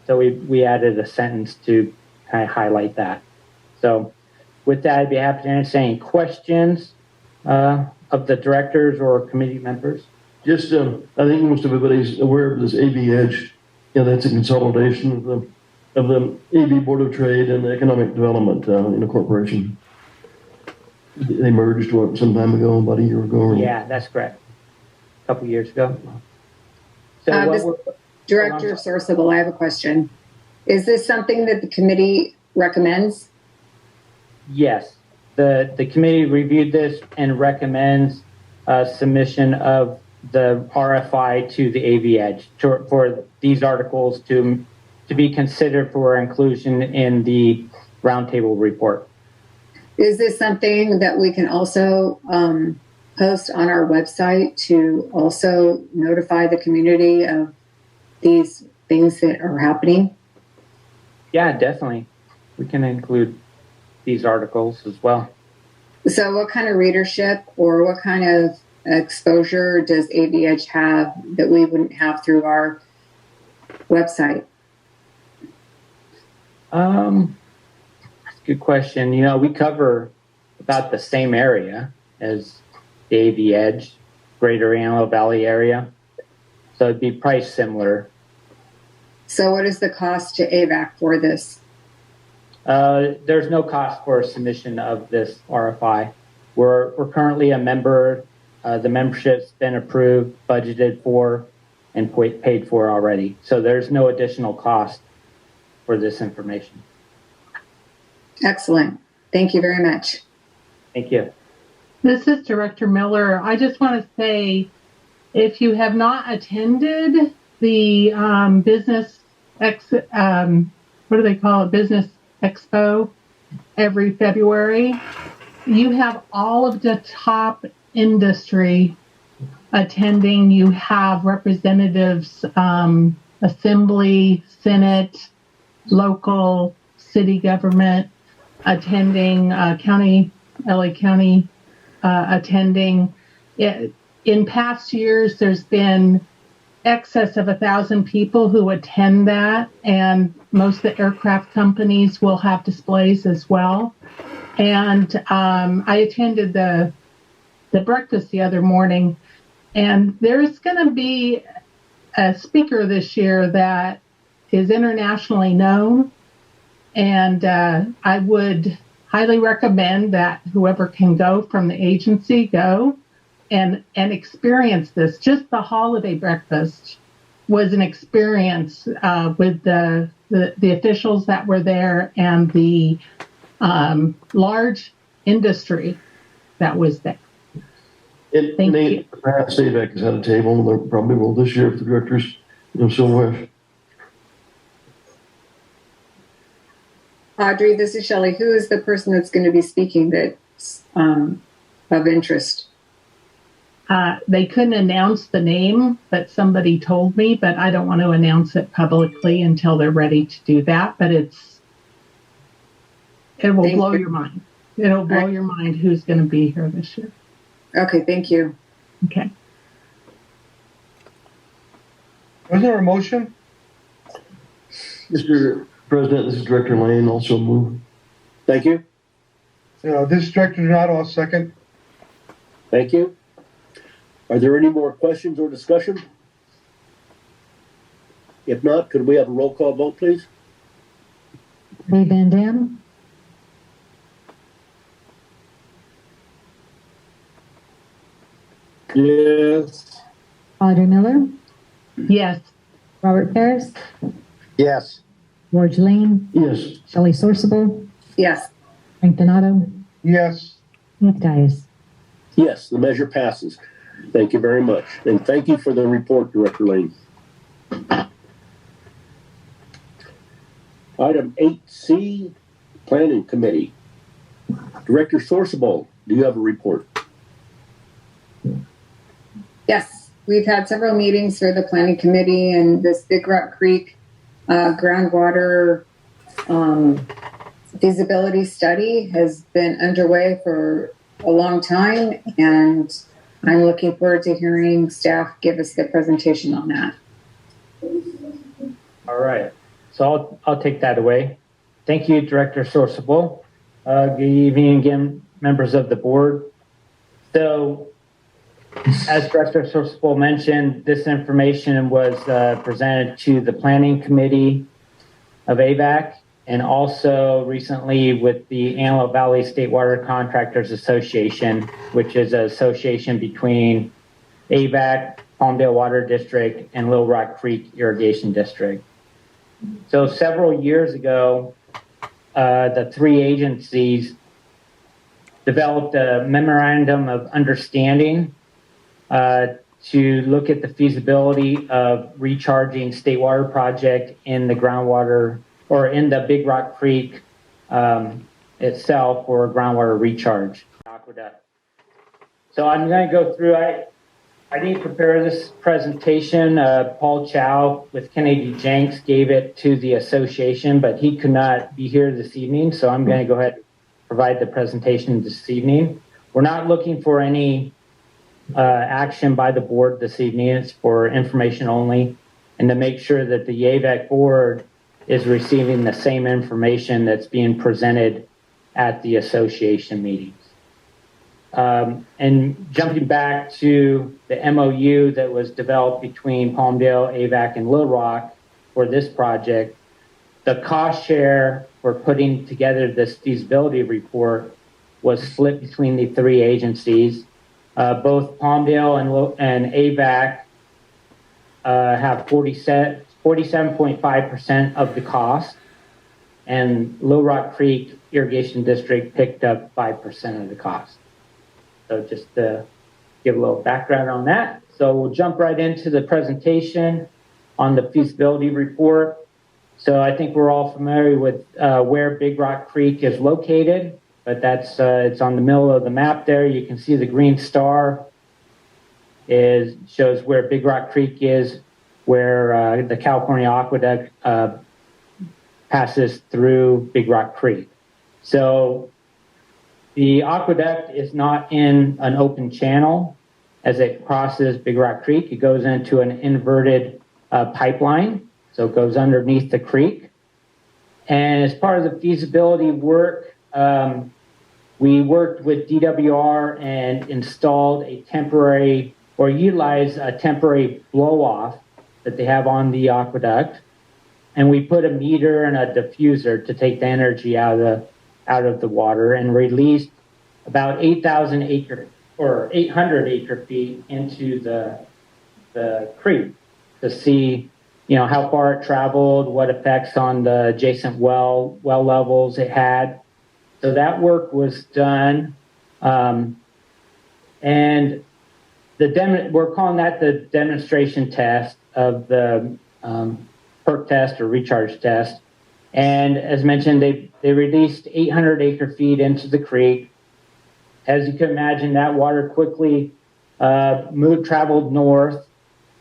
So we added a sentence to kind of highlight that. So with that, I'd be happy to answer any questions of the directors or committee members. Just, I think most everybody's aware of this AV Edge. That's a consolidation of the AV Board of Trade and Economic Development in a corporation. They merged some time ago, about a year ago. Yeah, that's correct. A couple years ago. So Director Sourceable, I have a question. Is this something that the committee recommends? Yes. The committee reviewed this and recommends submission of the RFI to the AV Edge for these articles to be considered for inclusion in the roundtable report. Is this something that we can also post on our website to also notify the community of these things that are happening? Yeah, definitely. We can include these articles as well. So what kind of readership or what kind of exposure does AV Edge have that we wouldn't have through our website? That's a good question. We cover about the same area as the AV Edge, Greater Antelope Valley area. So it'd be priced similar. So what is the cost to AVAC for this? There's no cost for submission of this RFI. We're currently a member The membership's been approved, budgeted for, and paid for already. So there's no additional cost for this information. Excellent. Thank you very much. Thank you. This is Director Miller. I just want to say, if you have not attended the Business Business Expo every February, you have all of the top industry attending. You have representatives, assembly, Senate, local, city government attending, LA County attending. In past years, there's been excess of 1,000 people who attend that, and most of the aircraft companies will have displays as well. And I attended the breakfast the other morning, and there's going to be a speaker this year that is internationally known, and I would highly recommend that whoever can go from the agency go and experience this. Just the holiday breakfast was an experience with the officials that were there and the large industry that was there. Thank you. Perhaps AVEC has had a table, and they probably will this year if the directors, so wish. Audrey, this is Shelley. Who is the person that's going to be speaking that's of interest? They couldn't announce the name, but somebody told me, but I don't want to announce it publicly until they're ready to do that. But it will blow your mind. It'll blow your mind who's going to be here this year. Okay, thank you. Okay. Was there a motion? Mr. President, this is Director Lane, also move. Thank you. This is Director Donato, I'll second. Thank you. Are there any more questions or discussion? If not, could we have a roll call vote, please? Ray Van Dam, Yes. Audrey Miller, Yes. Robert Paris, Yes. George Lane, Yes. Shelley Sorsable, Yes. Frank Donato, Yes. Nick Dias. Yes, the measure passes. Thank you very much. And thank you for the report, Director Lane. Item 8C, Planning Committee. Director Sorsable, do you have a report? Yes, we've had several meetings for the Planning Committee, and this Big Rock Creek groundwater feasibility study has been underway for a long time, and I'm looking forward to hearing staff give us the presentation on that. All right. So I'll take that away. Thank you, Director Sorsable. Good evening again, members of the board. So, as Director Sorsable mentioned, this information was presented to the Planning Committee of AVAC, and also recently with the Antelope Valley State Water Contractors Association, which is an association between AVAC, Palmdale Water District, and Little Rock Creek Irrigation District. So several years ago, the three agencies developed a memorandum of understanding to look at the feasibility of recharging state water project in the groundwater or in the Big Rock Creek itself for groundwater recharge aqueduct. So I'm going to go through. I didn't prepare this presentation. Paul Chow with Kennedy Jenks gave it to the association, but he could not be here this evening, so I'm going to go ahead and provide the presentation this evening. We're not looking for any action by the board this evening. It's for information only, and to make sure that the AVAC board is receiving the same information that's being presented at the association meetings. And jumping back to the MOU that was developed between Palmdale, AVAC, and Little Rock for this project, the cost share for putting together this feasibility report was split between the three agencies. Both Palmdale and AVAC have 47.5% of the cost, and Low Rock Creek Irrigation District picked up 5% of the cost. So just to give a little background on that. So we'll jump right into the presentation on the feasibility report. So I think we're all familiar with where Big Rock Creek is located, but that's it's on the middle of the map there. You can see the green star shows where Big Rock Creek is, where the California Aqueduct passes through Big Rock Creek. So the aqueduct is not in an open channel as it crosses Big Rock Creek. It goes into an inverted pipeline, so it goes underneath the creek. And as part of the feasibility work, we worked with DWR and installed a temporary, or utilized a temporary blow-off that they have on the aqueduct. And we put a meter and a diffuser to take the energy out of the water and released about 8,000 acre or 800 acre feet into the creek to see, how far it traveled, what effects on the adjacent well levels it had. So that work was done, and we're calling that the demonstration test of the perk test or recharge test. And as mentioned, they released 800 acre feet into the creek. As you can imagine, that water quickly traveled north,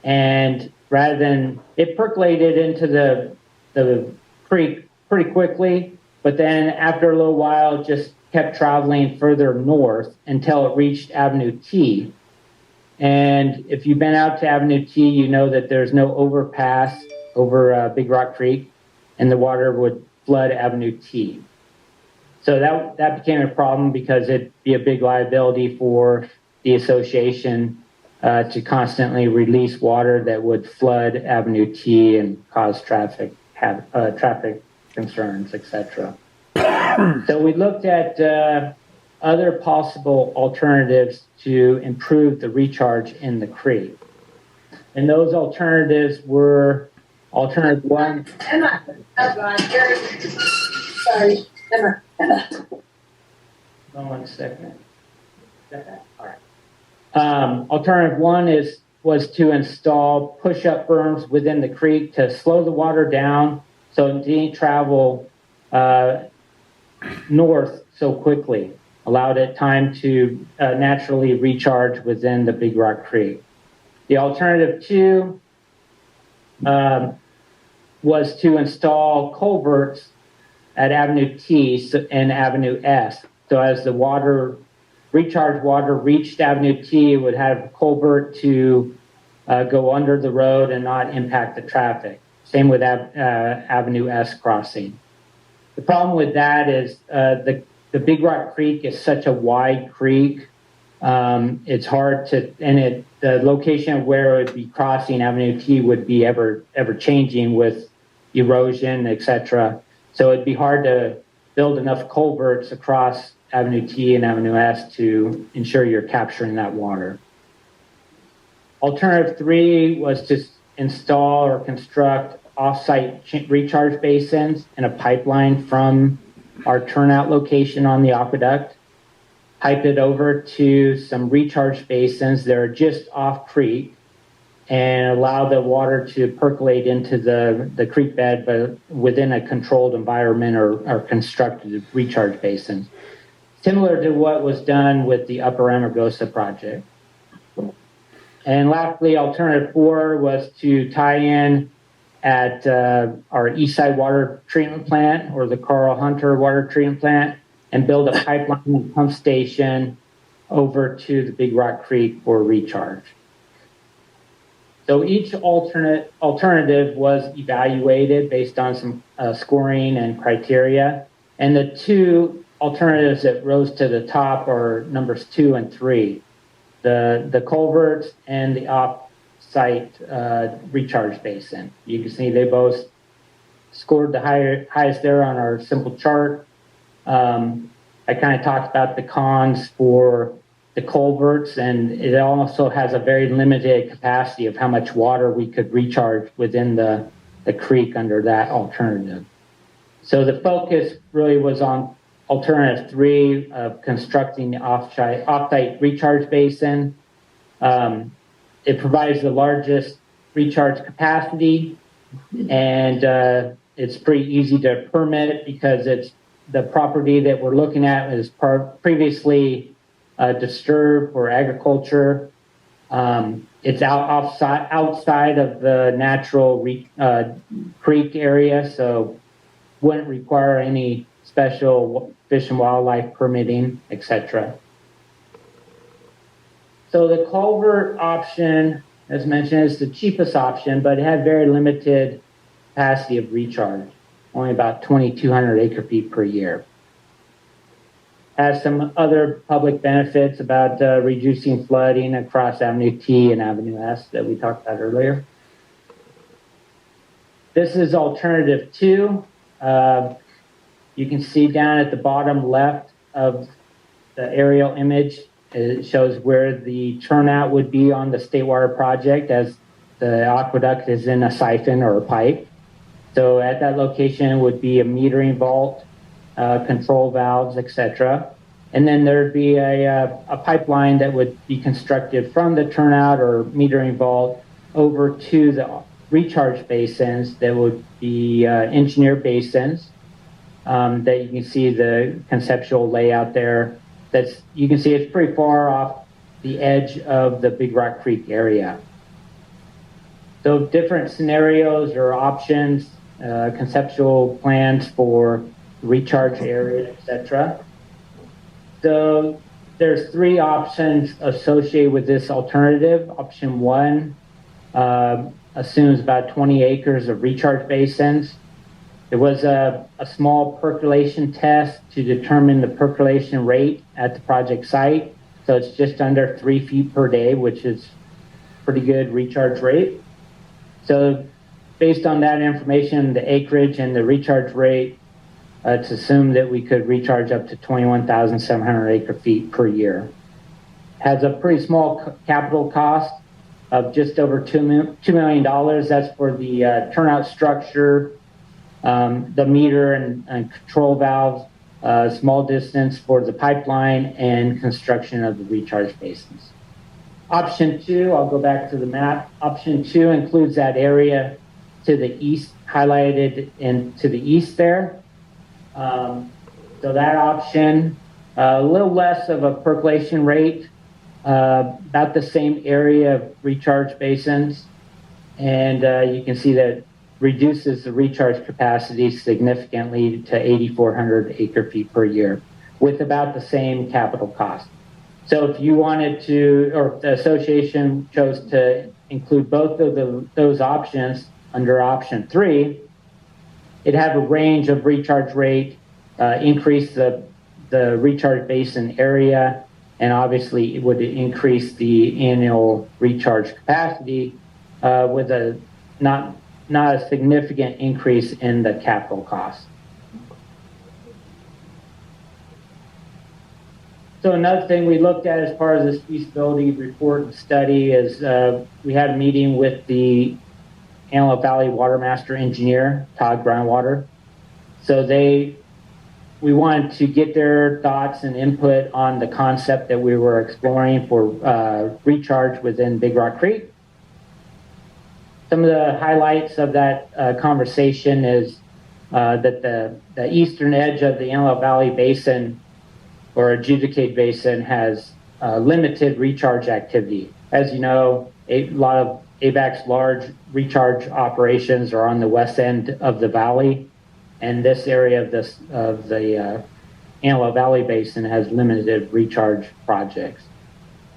and rather than it percolated into the creek pretty quickly, but then after a little while, it just kept traveling further north until it reached Avenue T. And if you've been out to Avenue T, you know that there's no overpass over Big Rock Creek, and the water would flood Avenue T. So that became a problem because it'd be a big liability for the association to constantly release water that would flood Avenue T and cause traffic concerns, etc. So we looked at other possible alternatives to improve the recharge in the creek. And those alternatives were alternative one. Emma, sorry, Emma. 1 second. All right. Alternative one was to install push-up berms within the creek to slow the water down so it didn't travel north so quickly, allowed it time to naturally recharge within the Big Rock Creek. The alternative two was to install culverts at Avenue T and Avenue S. So as the recharged water reached Avenue T, it would have a culvert to go under the road and not impact the traffic. Same with Avenue S crossing. The problem with that is the Big Rock Creek is such a wide creek. It's hard the location of where it would be crossing Avenue T would be ever changing with erosion, etc. So it'd be hard to build enough culverts across Avenue T and Avenue S to ensure you're capturing that water. Alternative three was to install or construct off-site recharge basins and a pipeline from our turnout location on the aqueduct, pipe it over to some recharge basins that are just off creek, and allow the water to percolate into the creek bed, but within a controlled environment or constructed recharge basin, similar to what was done with the Upper Amargosa project. And lastly, alternative four was to tie in at our Eastside Water Treatment Plant or the Carl Hunter Water Treatment Plant and build a pipeline and pump station over to the Big Rock Creek for recharge. So each alternative was evaluated based on some scoring and criteria. And the two alternatives that rose to the top are numbers 2 and 3, the culverts and the off-site recharge basin. You can see they both scored the highest there on our simple chart. I kind of talked about the cons for the culverts, and it also has a very limited capacity of how much water we could recharge within the creek under that alternative. So the focus really was on alternative 3 of constructing the off-site recharge basin. It provides the largest recharge capacity, and it's pretty easy to permit because it's the property that we're looking at is previously disturbed for agriculture. It's outside of the natural creek area, so wouldn't require any special fish and wildlife permitting, etc. So the culvert option, as mentioned, is the cheapest option, but it had very limited capacity of recharge, only about 2,200 acre-feet per year. Has some other public benefits about reducing flooding across Avenue T and Avenue S that we talked about earlier. This is alternative 2. You can see down at the bottom left of the aerial image, it shows where the turnout would be on the State Water Project as the aqueduct is in a siphon or a pipe. So at that location would be a metering vault, control valves, etc. And then there'd be a pipeline that would be constructed from the turnout or metering vault over to the recharge basins that would be engineered basins that you can see the conceptual layout there. You can see it's pretty far off the edge of the Big Rock Creek area. So different scenarios or options, conceptual plans for recharge area, etc. So there's 3 options associated with this alternative. Option 1 assumes about 20 acres of recharge basins. There was a small percolation test to determine the percolation rate at the project site. So it's just under 3 feet per day, which is pretty good recharge rate. So based on that information, the acreage and the recharge rate, it's assumed that we could recharge up to 21,700 acre-feet per year. Has a pretty small capital cost of just over $2 million. That's for the turnout structure, the meter and control valves, small distance for the pipeline, and construction of the recharge basins. Option 2, I'll go back to the map. Option 2 includes that area to the east, highlighted to the east there. So that option, a little less of a percolation rate, about the same area of recharge basins. And you can see that reduces the recharge capacity significantly to 8,400 acre-feet per year with about the same capital cost. So if you wanted to, or if the association chose to include both of those options under option 3, it'd have a range of recharge rate, increase the recharge basin area, and obviously it would increase the annual recharge capacity with a not a significant increase in the capital cost. So another thing we looked at as part of this feasibility report and study is we had a meeting with the Antelope Valley Water Master Engineer, Todd Brownwater. So we wanted to get their thoughts and input on the concept that we were exploring for recharge within Big Rock Creek. Some of the highlights of that conversation is that the eastern edge of the Antelope Valley Basin or adjudicated basin has limited recharge activity. As you know, a lot of AVAC's large recharge operations are on the west end of the valley, and this area of the Antelope Valley Basin has limited recharge projects.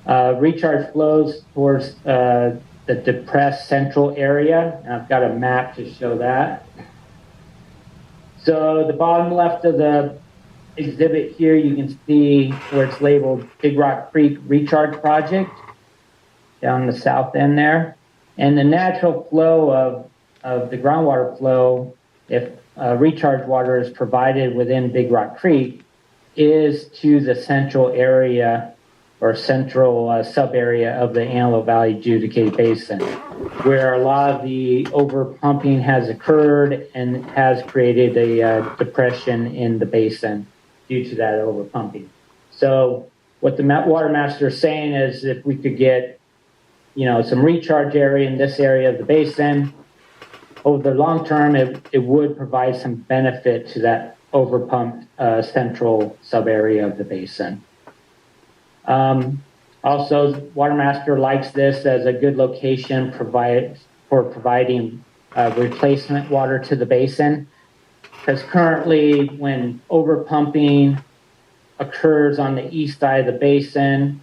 Recharge flows towards the depressed central area, and I've got a map to show that. So the bottom left of the exhibit here, you can see where it's labeled Big Rock Creek Recharge Project down the south end there. And the natural flow of the groundwater flow, if recharge water is provided within Big Rock Creek, is to the central area or central sub area of the Antelope Valley Adjudicated Basin, where a lot of the overpumping has occurred and has created a depression in the basin due to that overpumping. So what the water master is saying is if we could get, some recharge area in this area of the basin, over the long term, it would provide some benefit to that overpumped central sub area of the basin. Also, Water Master likes this as a good location for providing replacement water to the basin, because currently when overpumping occurs on the east side of the basin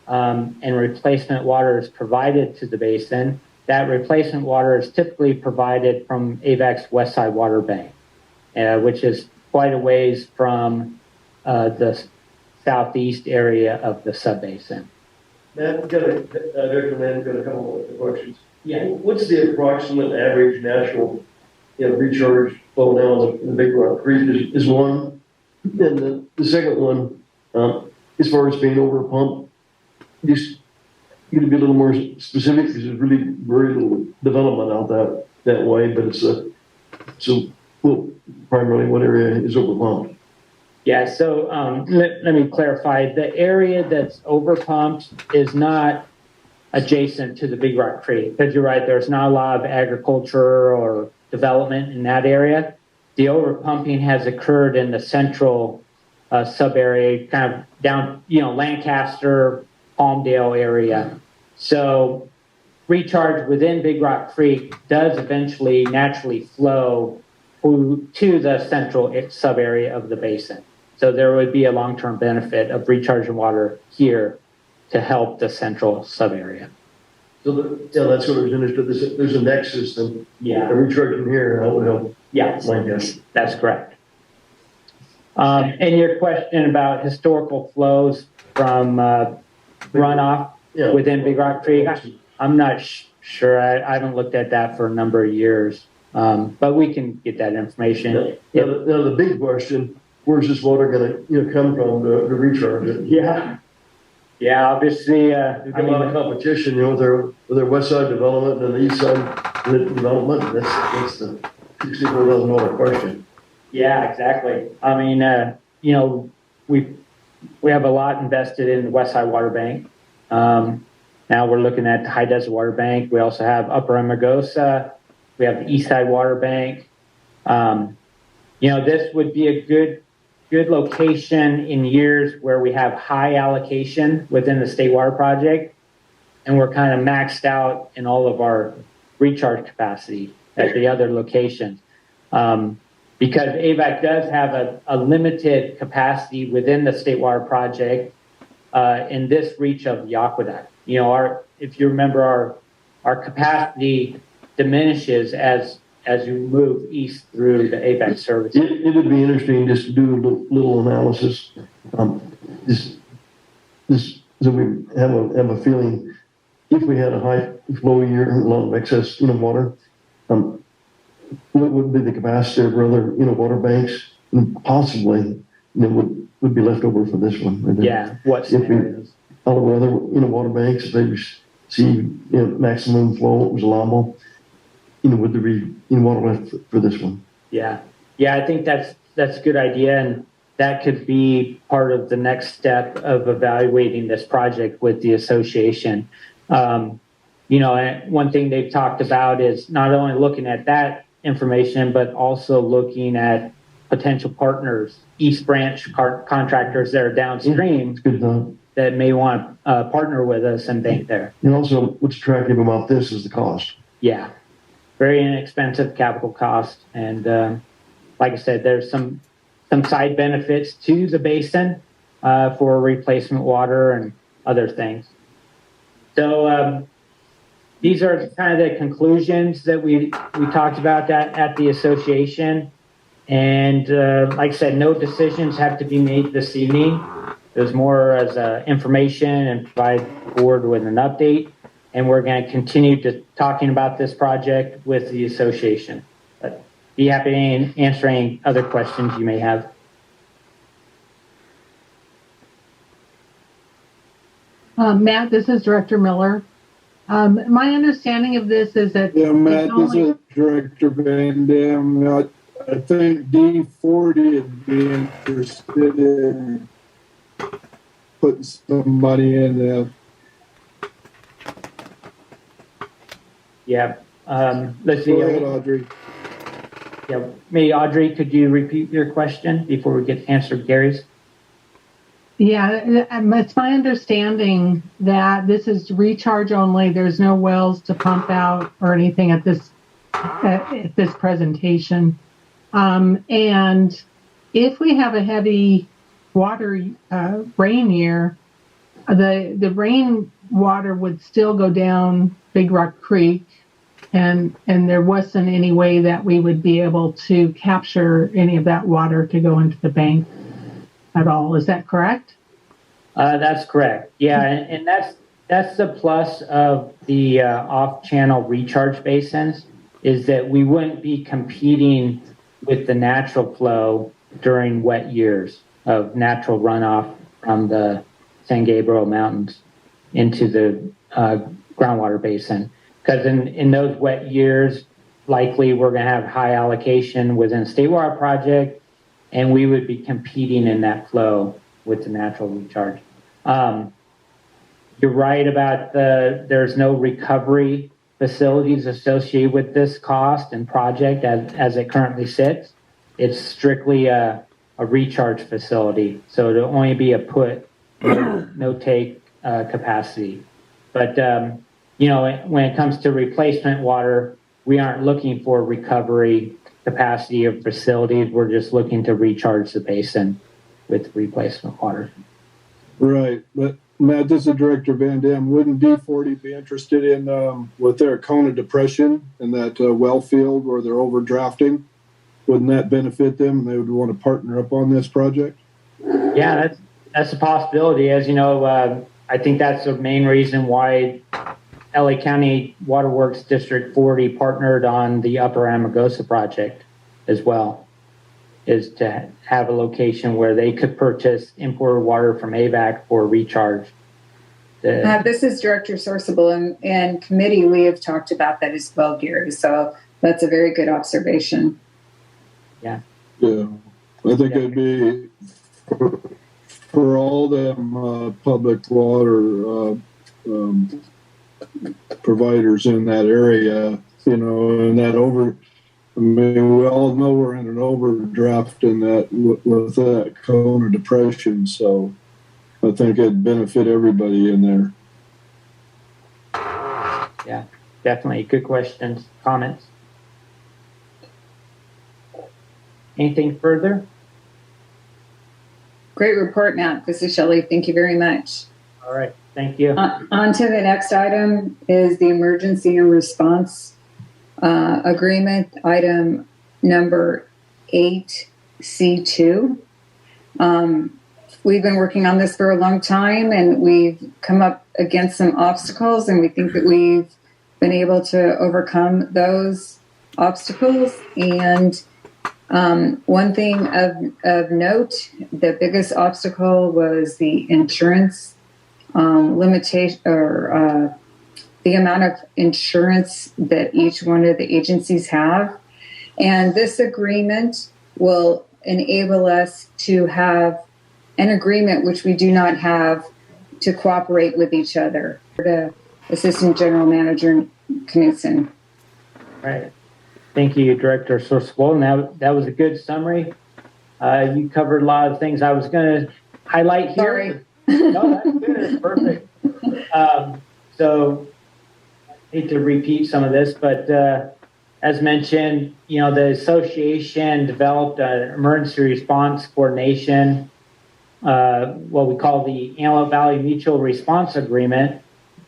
and replacement water is provided to the basin, that replacement water is typically provided from AVEC's West Side Water Bank, which is quite a ways from the southeast area of the subbasin. Matt, Dr. Land, got a couple of questions. Yeah. What's the approximate average national recharge flow now in the Big Rock Creek is one. And the second one, as far as being over a pump, just you to be a little more specific because there's really very little development out that way, but it's primarily what area is over pumped. Yeah, so let me clarify. The area that's overpumped is not adjacent to the Big Rock Creek, because you're right, there's not a lot of agriculture or development in that area. The overpumping has occurred in the central sub area, kind of down, Lancaster, Palmdale area. So recharge within Big Rock Creek does eventually naturally flow to the central sub area of the basin. So there would be a long-term benefit of recharging water here to help the central sub area. So that's what I was understood. There's a next system. Yeah. A recharging here, that would help. Yeah, that's correct. And your question about historical flows from runoff within Big Rock Creek, I'm not sure. I haven't looked at that for a number of years, but we can get that information. Now the big question: where's this water going to come from to recharge it? Yeah. Obviously, there's a lot of competition, with their west side development and the east side development. That's the $64,000 question. Yeah, exactly. I mean, we have a lot invested in the West Side Water Bank. Now we're looking at the High Desert Water Bank. We also have Upper Amargosa. We have the East Side Water Bank. This would be a good location in years where we have high allocation within the State Water Project, and we're kind of maxed out in all of our recharge capacity at the other locations. Because AVEC does have a limited capacity within the State Water Project in this reach of the aqueduct. If you remember, our capacity diminishes as you move east through the AVEC service. It would be interesting just to do a little analysis. So we have a feeling if we had a high flow year, a lot of excess water, what would be the capacity of other water banks, and possibly would be left over for this one. Yeah, what scenarios? All of our other water banks, they see maximum flow, what was allowable. Would there be water left for this one? Yeah, I think that's a good idea, and that could be part of the next step of evaluating this project with the association. One thing they've talked about is not only looking at that information, but also looking at potential partners, East Branch contractors that are downstream that may want to partner with us and bank there. And also, what's attractive about this is the cost. Yeah, very inexpensive capital cost, and like I said, there's some side benefits to the basin for replacement water and other things. So these are kind of the conclusions that we talked about at the association. And like I said, no decisions have to be made this evening. There's more as information and provide the board with an update. And we're going to continue to talking about this project with the association. But be happy to answer any other questions you may have. Matt, this is Director Miller. My understanding of this is that yeah, Matt, this is Director Van Dam. I think D40 would be interested in putting some money in there. Yeah. Let's see. Go ahead, Audrey. Yeah. Maybe Audrey, could you repeat your question before we get to answer Gary's? Yeah, it's my understanding that this is recharge only. There's no wells to pump out or anything at this presentation. And if we have a heavy water rain year, the rain water would still go down Big Rock Creek, and there wasn't any way that we would be able to capture any of that water to go into the bank at all. Is that correct? That's correct. Yeah, and that's the plus of the off-channel recharge basins, is that we wouldn't be competing with the natural flow during wet years of natural runoff from the San Gabriel Mountains into the groundwater basin. Because in those wet years, likely we're going to have high allocation within State Water Project, and we would be competing in that flow with the natural recharge. You're right about there's no recovery facilities associated with this cost and project as it currently sits. It's strictly a recharge facility, so it'll only be a put, no take capacity. But when it comes to replacement water, we aren't looking for recovery capacity of facilities. We're just looking to recharge the basin with replacement water. Right, but Matt, this is Director Van Dam. Wouldn't D40 be interested in with their Kona depression and that well field where they're overdrafting? Wouldn't that benefit them? They would want to partner up on this project. Yeah, that's a possibility. As you know, I think that's the main reason why LA County Waterworks District 40 partnered on the Upper Amargosa project as well, is to have a location where they could purchase imported water from AVAC for recharge. This is Director Sourceable, and committee, we have talked about that as well, Gary. So that's a very good observation. Yeah. Yeah, I think it'd be for all them public water providers in that area, and that I mean, we all know we're in an overdraft in that with that Kona depression, so I think it'd benefit everybody in there. Yeah, definitely. Good questions, comments. Anything further? Great report, Matt. This is Shelley. Thank you very much. All right. Thank you. On to the next item is the emergency and response agreement, item number 8C2. We've been working on this for a long time, and we've come up against some obstacles, and we think that we've been able to overcome those obstacles. And one thing of note, the biggest obstacle was the insurance limitation, or the amount of insurance that each one of the agencies have. And this agreement will enable us to have an agreement which we do not have to cooperate with each other. The Assistant General Manager Knudsen. Right. Thank you, Director Sourceable. Now, that was a good summary. You covered a lot of things I was going to highlight here. Sorry. No, that's good. It's perfect. So, I hate to repeat some of this, but as mentioned, the association developed an emergency response coordination, what we call the Antelope Valley Mutual Response Agreement,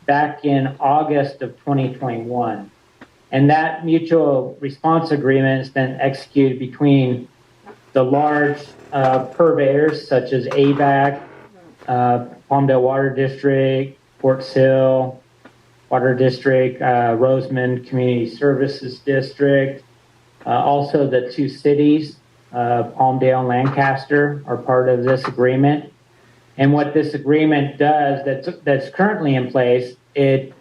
back in August of 2021. And that mutual response agreement has been executed between the large purveyors such as AVAC, Palmdale Water District, Fort Sill Water District, Roseman Community Services District. Also the two cities, Palmdale and Lancaster, are part of this agreement. And what this agreement does that's currently in place, it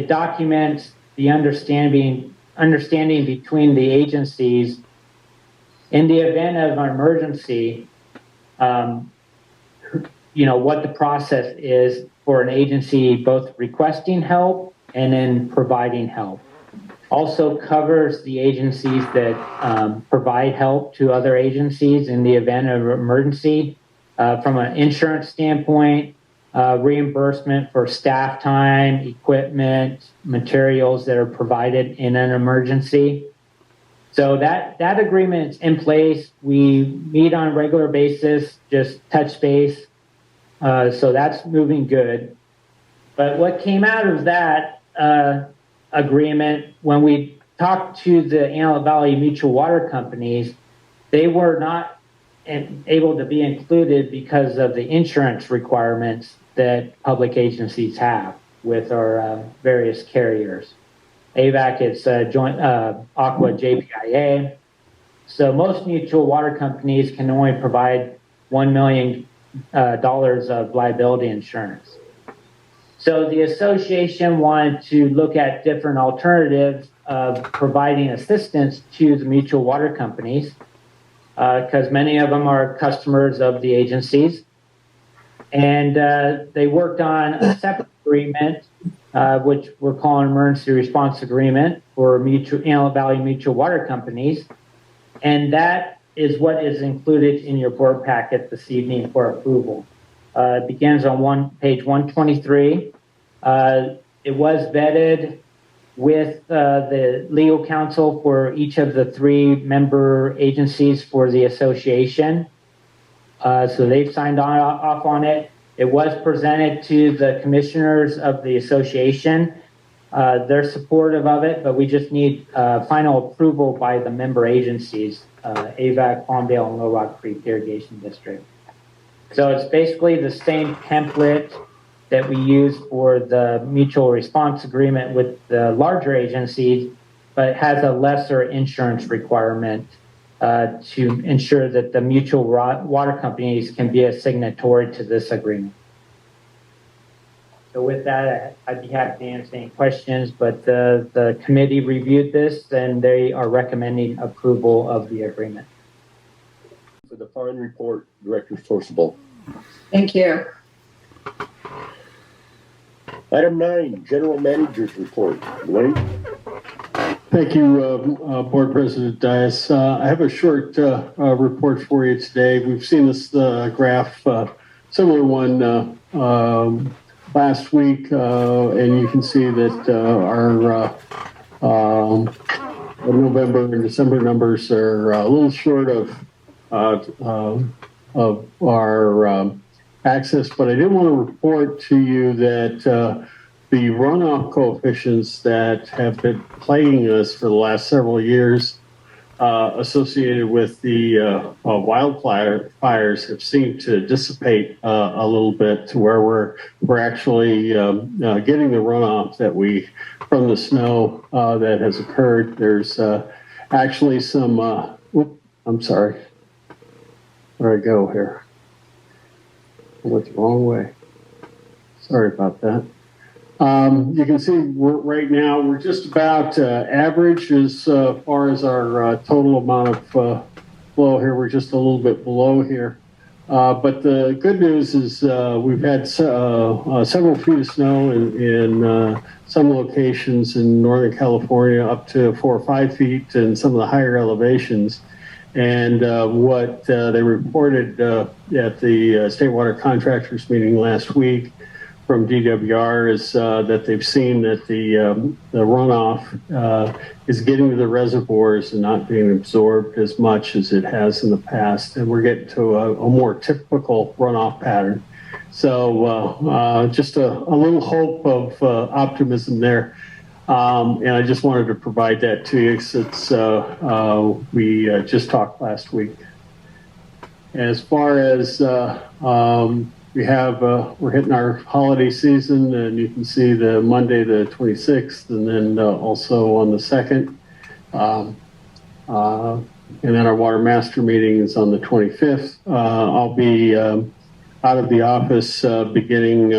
documents the understanding between the agencies in the event of an emergency, what the process is for an agency both requesting help and then providing help. Also covers the agencies that provide help to other agencies in the event of emergency. From an insurance standpoint, reimbursement for staff time, equipment, materials that are provided in an emergency. So that agreement is in place. We meet on a regular basis, just touch base. So that's moving good. But what came out of that agreement, when we talked to the Antelope Valley Mutual Water Companies, they were not able to be included because of the insurance requirements that public agencies have with our various carriers. AVAC is joint Aqua JPIA. So most mutual water companies can only provide $1 million of liability insurance. So the association wanted to look at different alternatives of providing assistance to the mutual water companies, because many of them are customers of the agencies. And they worked on a separate agreement, which we're calling emergency response agreement for Antelope Valley Mutual Water Companies. And that is what is included in your board packet this evening for approval. It begins on page 123. It was vetted with the legal counsel for each of the 3 member agencies for the association. So they've signed off on it. It was presented to the commissioners of the association. They're supportive of it, but we just need final approval by the member agencies, AVAC, Palmdale, and Low Rock Creek Irrigation District. So it's basically the same template that we use for the mutual response agreement with the larger agencies, but it has a lesser insurance requirement to ensure that the mutual water companies can be a signatory to this agreement. So with that, I'd be happy to answer any questions, but the committee reviewed this and they are recommending approval of the agreement. For the fine report, Director Forcible. Thank you. Item 9, General Manager's Report. Dwayne? Thank you, Board President Dias. I have a short report for you today. We've seen this graph, similar one last week, and you can see that our November and December numbers are a little short of our access, but I did want to report to you that the runoff coefficients that have been plaguing us for the last several years associated with the wildfires have seemed to dissipate a little bit to where we're actually getting the runoff that from the snow that has occurred. There's actually some, I'm sorry, where'd I go here? I went the wrong way. Sorry about that. You can see right now we're just about average as far as our total amount of flow here. We're just a little bit below here. But the good news is we've had several feet of snow in some locations in Northern California, up to 4 or 5 feet in some of the higher elevations. And what they reported at the State Water Contractors meeting last week from DWR is that they've seen that the runoff is getting to the reservoirs and not being absorbed as much as it has in the past. And we're getting to a more typical runoff pattern. So just a little hope of optimism there. And I just wanted to provide that to you since we just talked last week. As far as we're hitting our holiday season, and you can see the Monday the 26th, and then also on the 2nd. And then our water master meeting is on the 25th. out of the office beginning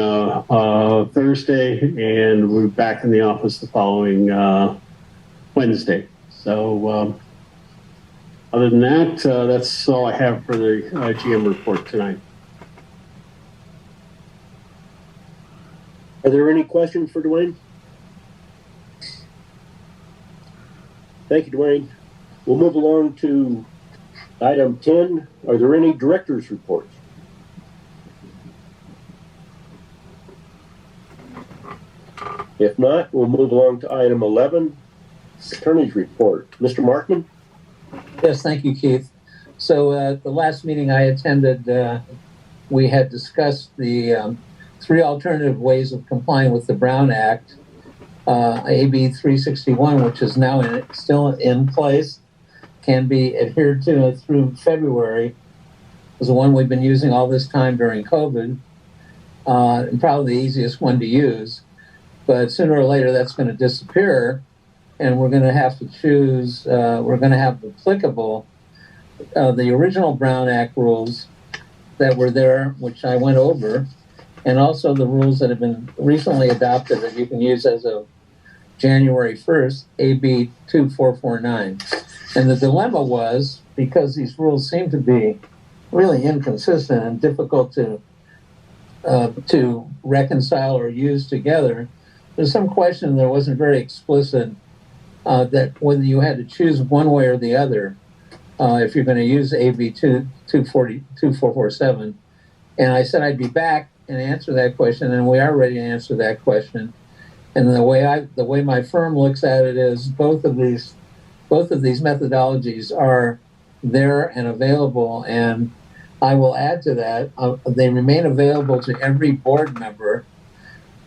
Thursday, and we're back in the office the following Wednesday. So other than that, that's all I have for the GM report tonight. Are there any questions for Dwayne? Thank you, Dwayne. We'll move along to item 10. Are there any directors' reports? If not, we'll move along to item 11, attorney's report. Mr. Markman? Yes, thank you, Keith. So the last meeting I attended, we had discussed the 3 alternative ways of complying with the Brown Act. AB 361, which is now still in place, can be adhered to through February, is the one we've been using all this time during COVID, and probably the easiest one to use. But sooner or later, that's going to disappear, and we're going to have to choose, we're going to have applicable the original Brown Act rules that were there, which I went over, and also the rules that have been recently adopted that you can use as of January 1st, AB 2449. And the dilemma was, because these rules seem to be really inconsistent and difficult to reconcile or use together, there's some question that wasn't very explicit that whether you had to choose one way or the other if you're going to use AB 2447. And I said I'd be back and answer that question, and we are ready to answer that question. And the way my firm looks at it is both of these methodologies are there and available, and I will add to that, they remain available to every board member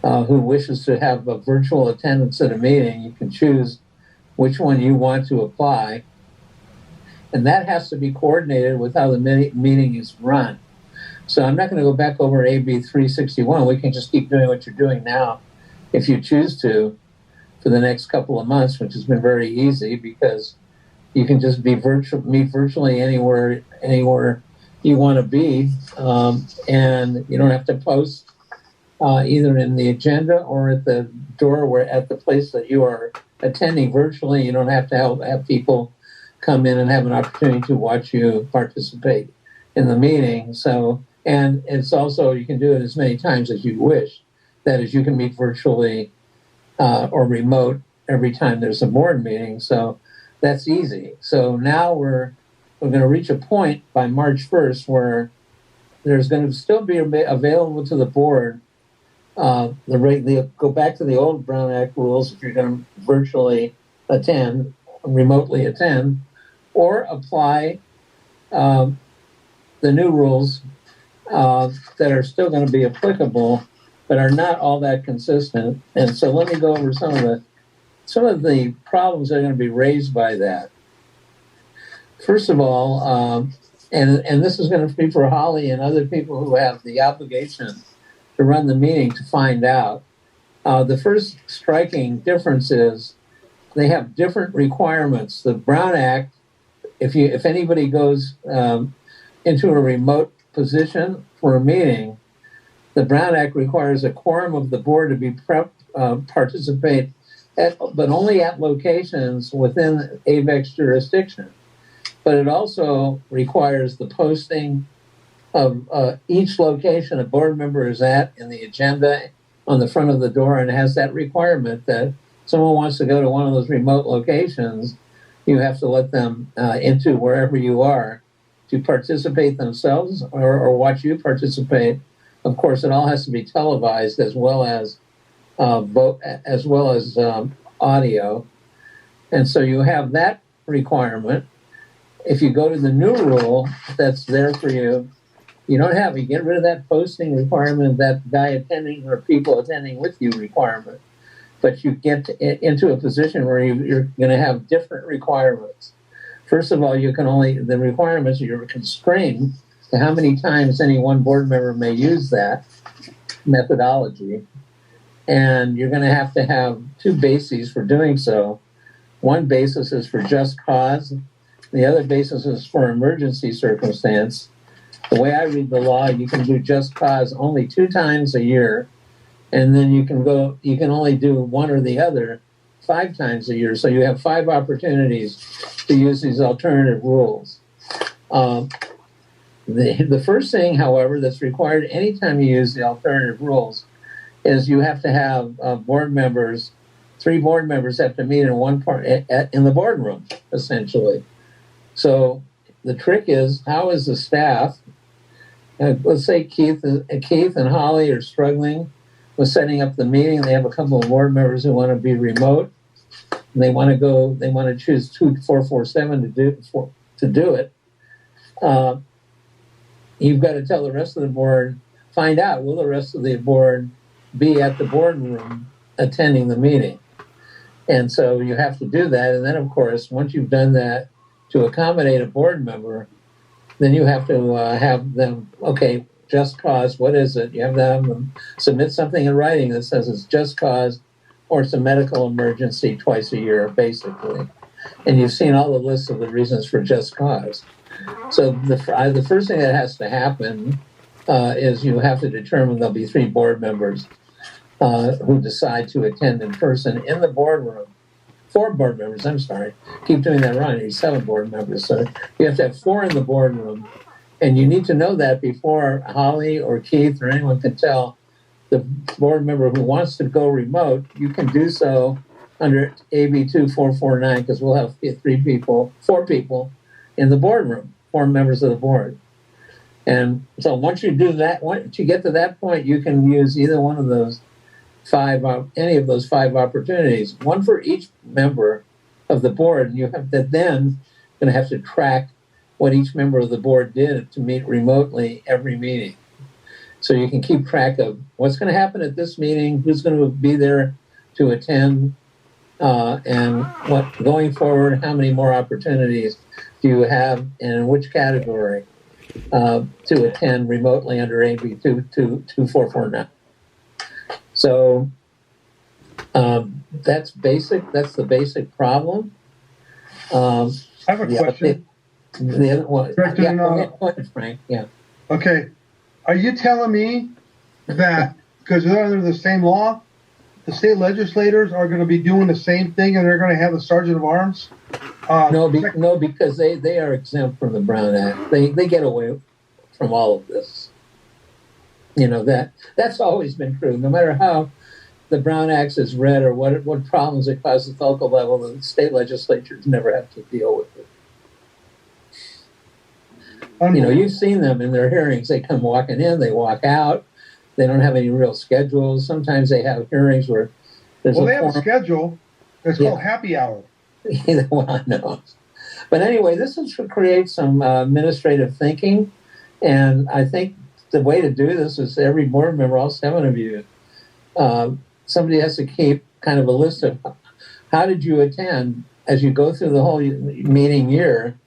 who wishes to have a virtual attendance at a meeting. You can choose which one you want to apply, and that has to be coordinated with how the meeting is run. So I'm not going to go back over AB 361. We can just keep doing what you're doing now, if you choose to, for the next couple of months, which has been very easy because you can just meet virtually anywhere you want to be, and you don't have to post either in the agenda or at the door at the place that you are attending virtually. You don't have to have people come in and have an opportunity to watch you participate in the meeting. So, and it's also, you can do it as many times as you wish. That is, you can meet virtually or remote every time there's a board meeting. So that's easy. So now we're going to reach a point by March 1st where there's going to still be available to the board go back to the old Brown Act rules if you're going to virtually attend, remotely attend, or apply the new rules that are still going to be applicable, but are not all that consistent. And so let me go over some of the problems that are going to be raised by that. First of all, and this is going to be for Holly and other people who have the obligation to run the meeting to find out. The first striking difference is they have different requirements. The Brown Act, if anybody goes into a remote position for a meeting, the Brown Act requires a quorum of the board to be participate but only at locations within AVEC's jurisdiction. But it also requires the posting of each location a board member is at in the agenda on the front of the door, and has that requirement that someone wants to go to one of those remote locations, you have to let them into wherever you are to participate themselves or watch you participate. Of course, it all has to be televised as well as audio. And so you have that requirement. If you go to the new rule that's there for you, you get rid of that posting requirement, that guy attending or people attending with you requirement. But you get into a position where you're going to have different requirements. First of all, the requirements, you're constrained to how many times any one board member may use that methodology. And you're going to have 2 bases for doing so. One basis is for just cause. The other basis is for emergency circumstance. The way I read the law, you can do just cause only 2 times a year, and then you can only do one or the other 5 times a year. So you have 5 opportunities to use these alternative rules. The first thing, however, that's required anytime you use the alternative rules is you have to have board members. 3 board members have to meet in in the boardroom, essentially. So the trick is, how is the staff? Let's say Keith and Holly are struggling with setting up the meeting. They have a couple of board members who want to be remote. And they want to choose 2447 to do it. You've got to tell the rest of the board, find out, will the rest of the board be at the boardroom attending the meeting? And so you have to do that. And then, of course, once you've done that to accommodate a board member, then you have to have them, okay, just cause, what is it? You have them submit something in writing that says it's just cause or it's a medical emergency twice a year, basically. And you've seen all the lists of the reasons for just cause. So the first thing that has to happen is you have to determine there'll be 3 board members who decide to attend in person in the boardroom. 4 board members, I'm sorry. Keep doing that wrong. You're 7 board members. So you have to have 4 in the boardroom. And you need to know that before Holly or Keith or anyone can tell the board member who wants to go remote, you can do so under AB 2449 because we'll have 4 people in the boardroom, 4 members of the board. And so once you do that, once you get to that point, you can use either one of those 5, any of those 5 opportunities, one for each member of the board. And you have to then going to have to track what each member of the board did to meet remotely every meeting. So you can keep track of what's going to happen at this meeting, who's going to be there to attend, and what going forward, how many more opportunities do you have and in which category to attend remotely under AB 2449. So that's basic. That's the basic problem. I have a question. The other one, Director, go ahead, Frank. Yeah. Okay. Are you telling me that because they're under the same law, the state legislators are going to be doing the same thing and they're going to have the sergeant of arms? No, because they are exempt from the Brown Act. They get away from all of this. You know, that's always been true. No matter how the Brown Act is read or what problems it causes at the local level, the state legislatures never have to deal with it. You know, you've seen them in their hearings. They come walking in, they walk out. They don't have any real schedules. Sometimes they have hearings where there's they have a schedule. It's called happy hour. Well, I know. But anyway, this is to create some administrative thinking. And I think the way to do this is every board member, all 7 of you, somebody has to keep kind of a list of how did you attend as you go through the whole meeting year,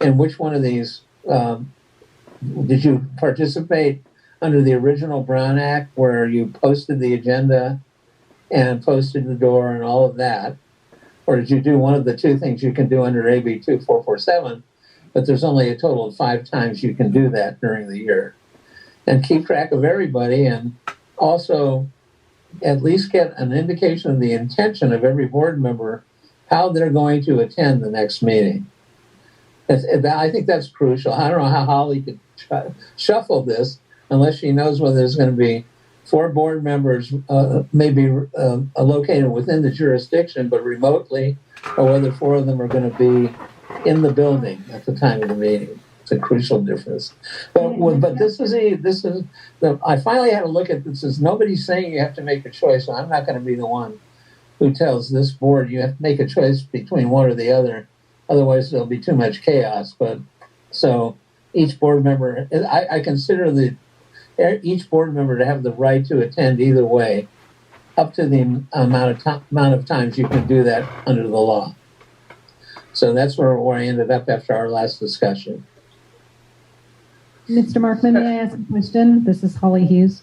and which one of these did you participate under the original Brown Act where you posted the agenda and posted the door and all of that? Or did you do one of the 2 things you can do under AB 2447, but there's only a total of 5 times you can do that during the year? And keep track of everybody, and also at least get an indication of the intention of every board member, how they're going to attend the next meeting. I think that's crucial. I don't know how Holly could shuffle this unless she knows whether there's going to be 4 board members maybe located within the jurisdiction but remotely, or whether 4 of them are going to be in the building at the time of the meeting. It's a crucial difference. But this is I finally had to look at this. Nobody's saying you have to make a choice. So I'm not going to be the one who tells this board you have to make a choice between one or the other. Otherwise, there'll be too much chaos. But so each board member, I consider each board member to have the right to attend either way, up to the amount of times you can do that under the law. So that's where I ended up after our last discussion. Mr. Markman, may I ask a question? This is Holly Hughes.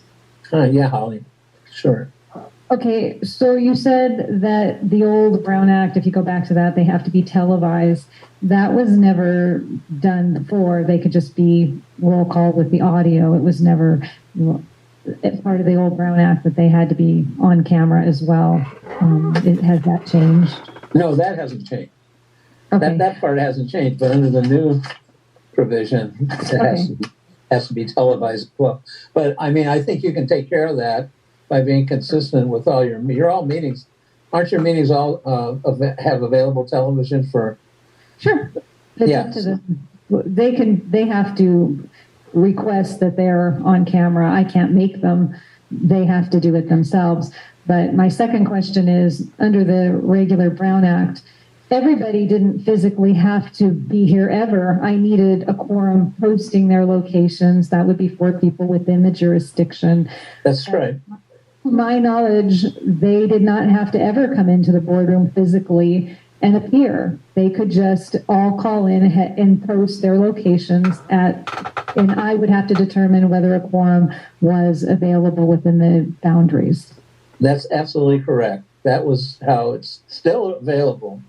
Yeah, Holly. Sure. Okay, so you said that the old Brown Act, if you go back to that, they have to be televised. That was never done before. They could just be roll call with the audio. It was never part of the old Brown Act that they had to be on camera as well. Has that changed? No, that hasn't changed. Okay. That part hasn't changed, but under the new provision, it has to be televised as well. But I mean, I think you can take care of that by being consistent with all your all meetings. Aren't your meetings all have available television for? Sure. It's up to them. They have to request that they're on camera. I can't make them. They have to do it themselves. But my second question is, under the regular Brown Act, everybody didn't physically have to be here ever. I needed a quorum posting their locations. That would be 4 people within the jurisdiction. That's right. To my knowledge, they did not have to ever come into the boardroom physically and appear. They could just all call in and post their locations and I would have to determine whether a quorum was available within the boundaries. That's absolutely correct. That was how it's still available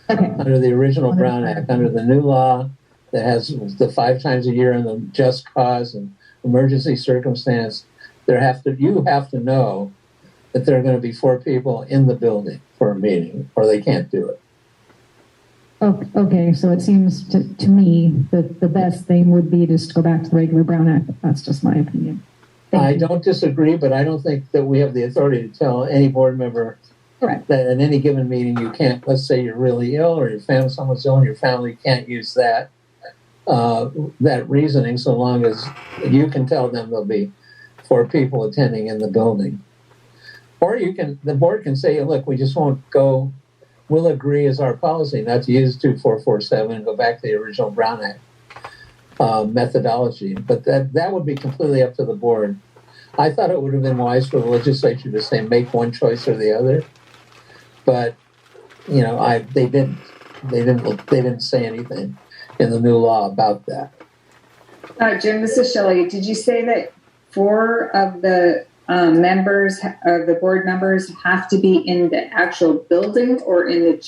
under the original Brown Act. Under the new law that has the 5 times a year in the just cause and emergency circumstance, you have to know that there are going to be 4 people in the building for a meeting, or they can't do it. Okay, so it seems to me that the best thing would be just to go back to the regular Brown Act. That's just my opinion. I don't disagree, but I don't think that we have the authority to tell any board member that at any given meeting you can't, let's say you're really ill or someone's ill and your family can't use that reasoning, so long as you can tell them there'll be 4 people attending in the building. Or the board can say, look, we just won't go. We'll agree as our policy not to use 2447 and go back to the original Brown Act methodology. But that would be completely up to the board. I thought it would have been wise for the legislature to say make one choice or the other. But they didn't say anything in the new law about that. Jim, this is Shelley. Did you say that 4 of the members of the board members have to be in the actual building or in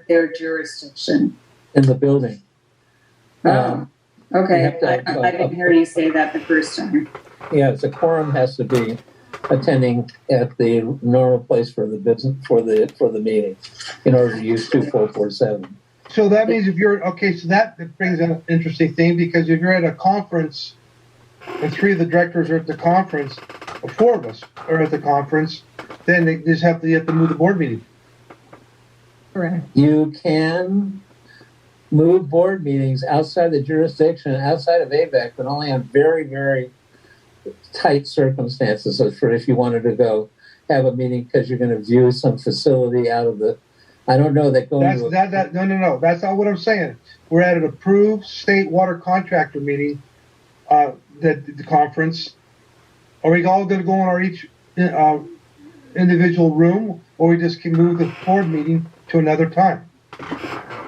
their jurisdiction? In the building. Okay. I didn't hear you say that the first time. Yeah, the quorum has to be attending at the normal place for the business for the meeting in order to use 2447. So that means so that brings in an interesting thing, because if you're at a conference and 3 of the directors are at the conference, or 4 of us are at the conference, then they just have to move the board meeting. Correct. You can move board meetings outside the jurisdiction, outside of AVEC, but only on very, very tight circumstances. So if you wanted to go have a meeting because you're going to view some facility out of the, I don't know that going No. That's not what I'm saying. We're at an approved state water contractor meeting, the conference. Are we all going to go in our each individual room, or we just can move the board meeting to another time?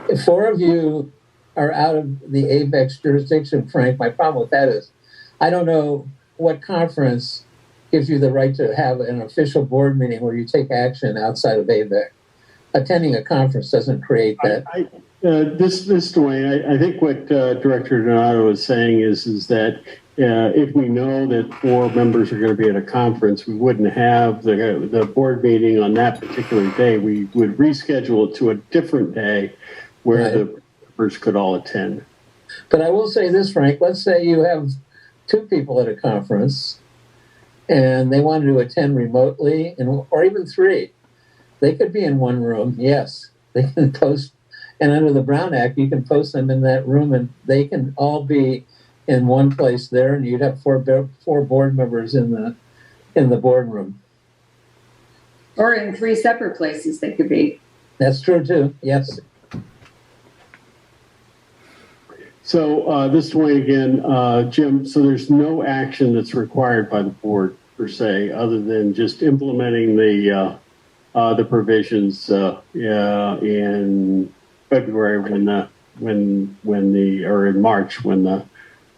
If 4 of you are out of the AVEX jurisdiction, Frank, my problem with that is I don't know what conference gives you the right to have an official board meeting where you take action outside of AVEC. Attending a conference doesn't create that. This Dwayne, I think what Director Donato is saying is that if we know that 4 members are going to be at a conference, we wouldn't have the board meeting on that particular day. We would reschedule it to a different day where the members could all attend. But I will say this, Frank. Let's say you have 2 people at a conference and they wanted to attend remotely, or even 3. They could be in one room, yes. They can post, and under the Brown Act, you can post them in that room, and they can all be in one place there, and you'd have 4 board members in the boardroom. Or in 3 separate places they could be. That's true too. Yes. So this way again, Jim. So there's no action that's required by the board per se, other than just implementing the provisions in February or in March when the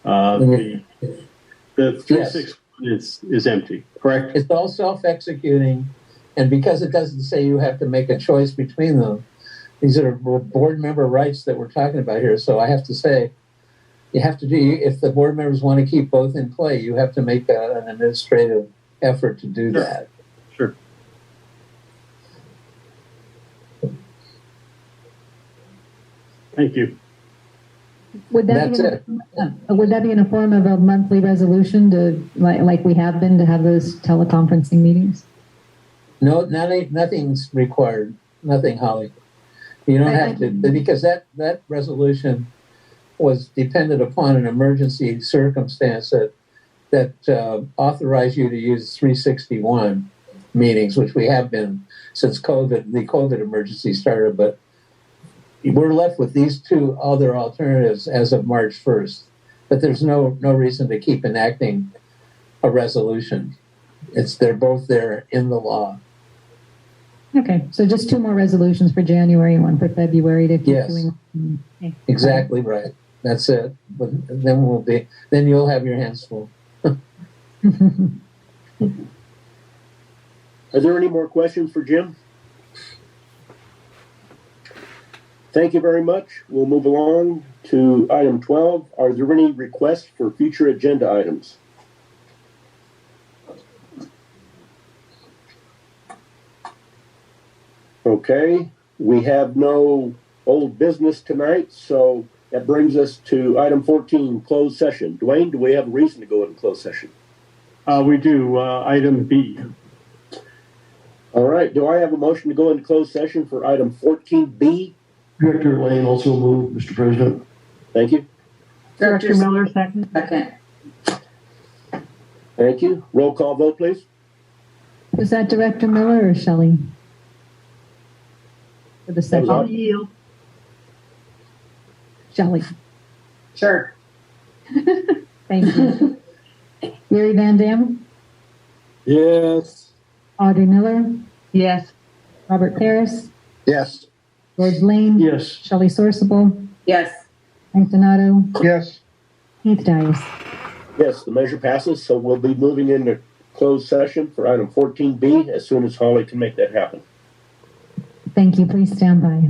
361 is empty. Correct. It's all self-executing. And because it doesn't say you have to make a choice between them, these are board member rights that we're talking about here. So I have to say, you have to do, if the board members want to keep both in play, you have to make an administrative effort to do that. Sure. Thank you. Would that be in a form of a monthly resolution to, like we have been, to have those teleconferencing meetings? No, nothing's required. Nothing, Holly. You don't have to, because that resolution was dependent upon an emergency circumstance that authorized you to use 361 meetings, which we have been since the COVID emergency started. But we're left with these two other alternatives as of March 1st. But there's no reason to keep enacting a resolution. They're both there in the law. Okay, so just two more resolutions for January and one for February to keep doing. Okay. Exactly right. That's it. But then you'll have your hands full. Are there any more questions for Jim? Thank you very much. We'll move along to item 12. Are there any requests for future agenda items? Okay, we have no old business tonight, so that brings us to item 14, closed session. Dwayne, do we have a reason to go into closed session? We do. Item B. All right, do I have a motion to go into closed session for item 14B? Director Lane also moved, Mr. President. Thank you. Director Miller, second. Thank you. Roll call vote, please. Was that Director Miller or Shelley? For the second. I'll yield. Shelley. Sure. Thank you. Gary Van Dam? Yes. Audrey Miller? Yes. Robert Paris? Yes. George Lane? Yes. Shelley Sorsable? Yes. Frank Donato? Yes. Keith Dias? Yes, the measure passes, so we'll be moving into closed session for item 14B as soon as Holly can make that happen. Thank you. Please stand by.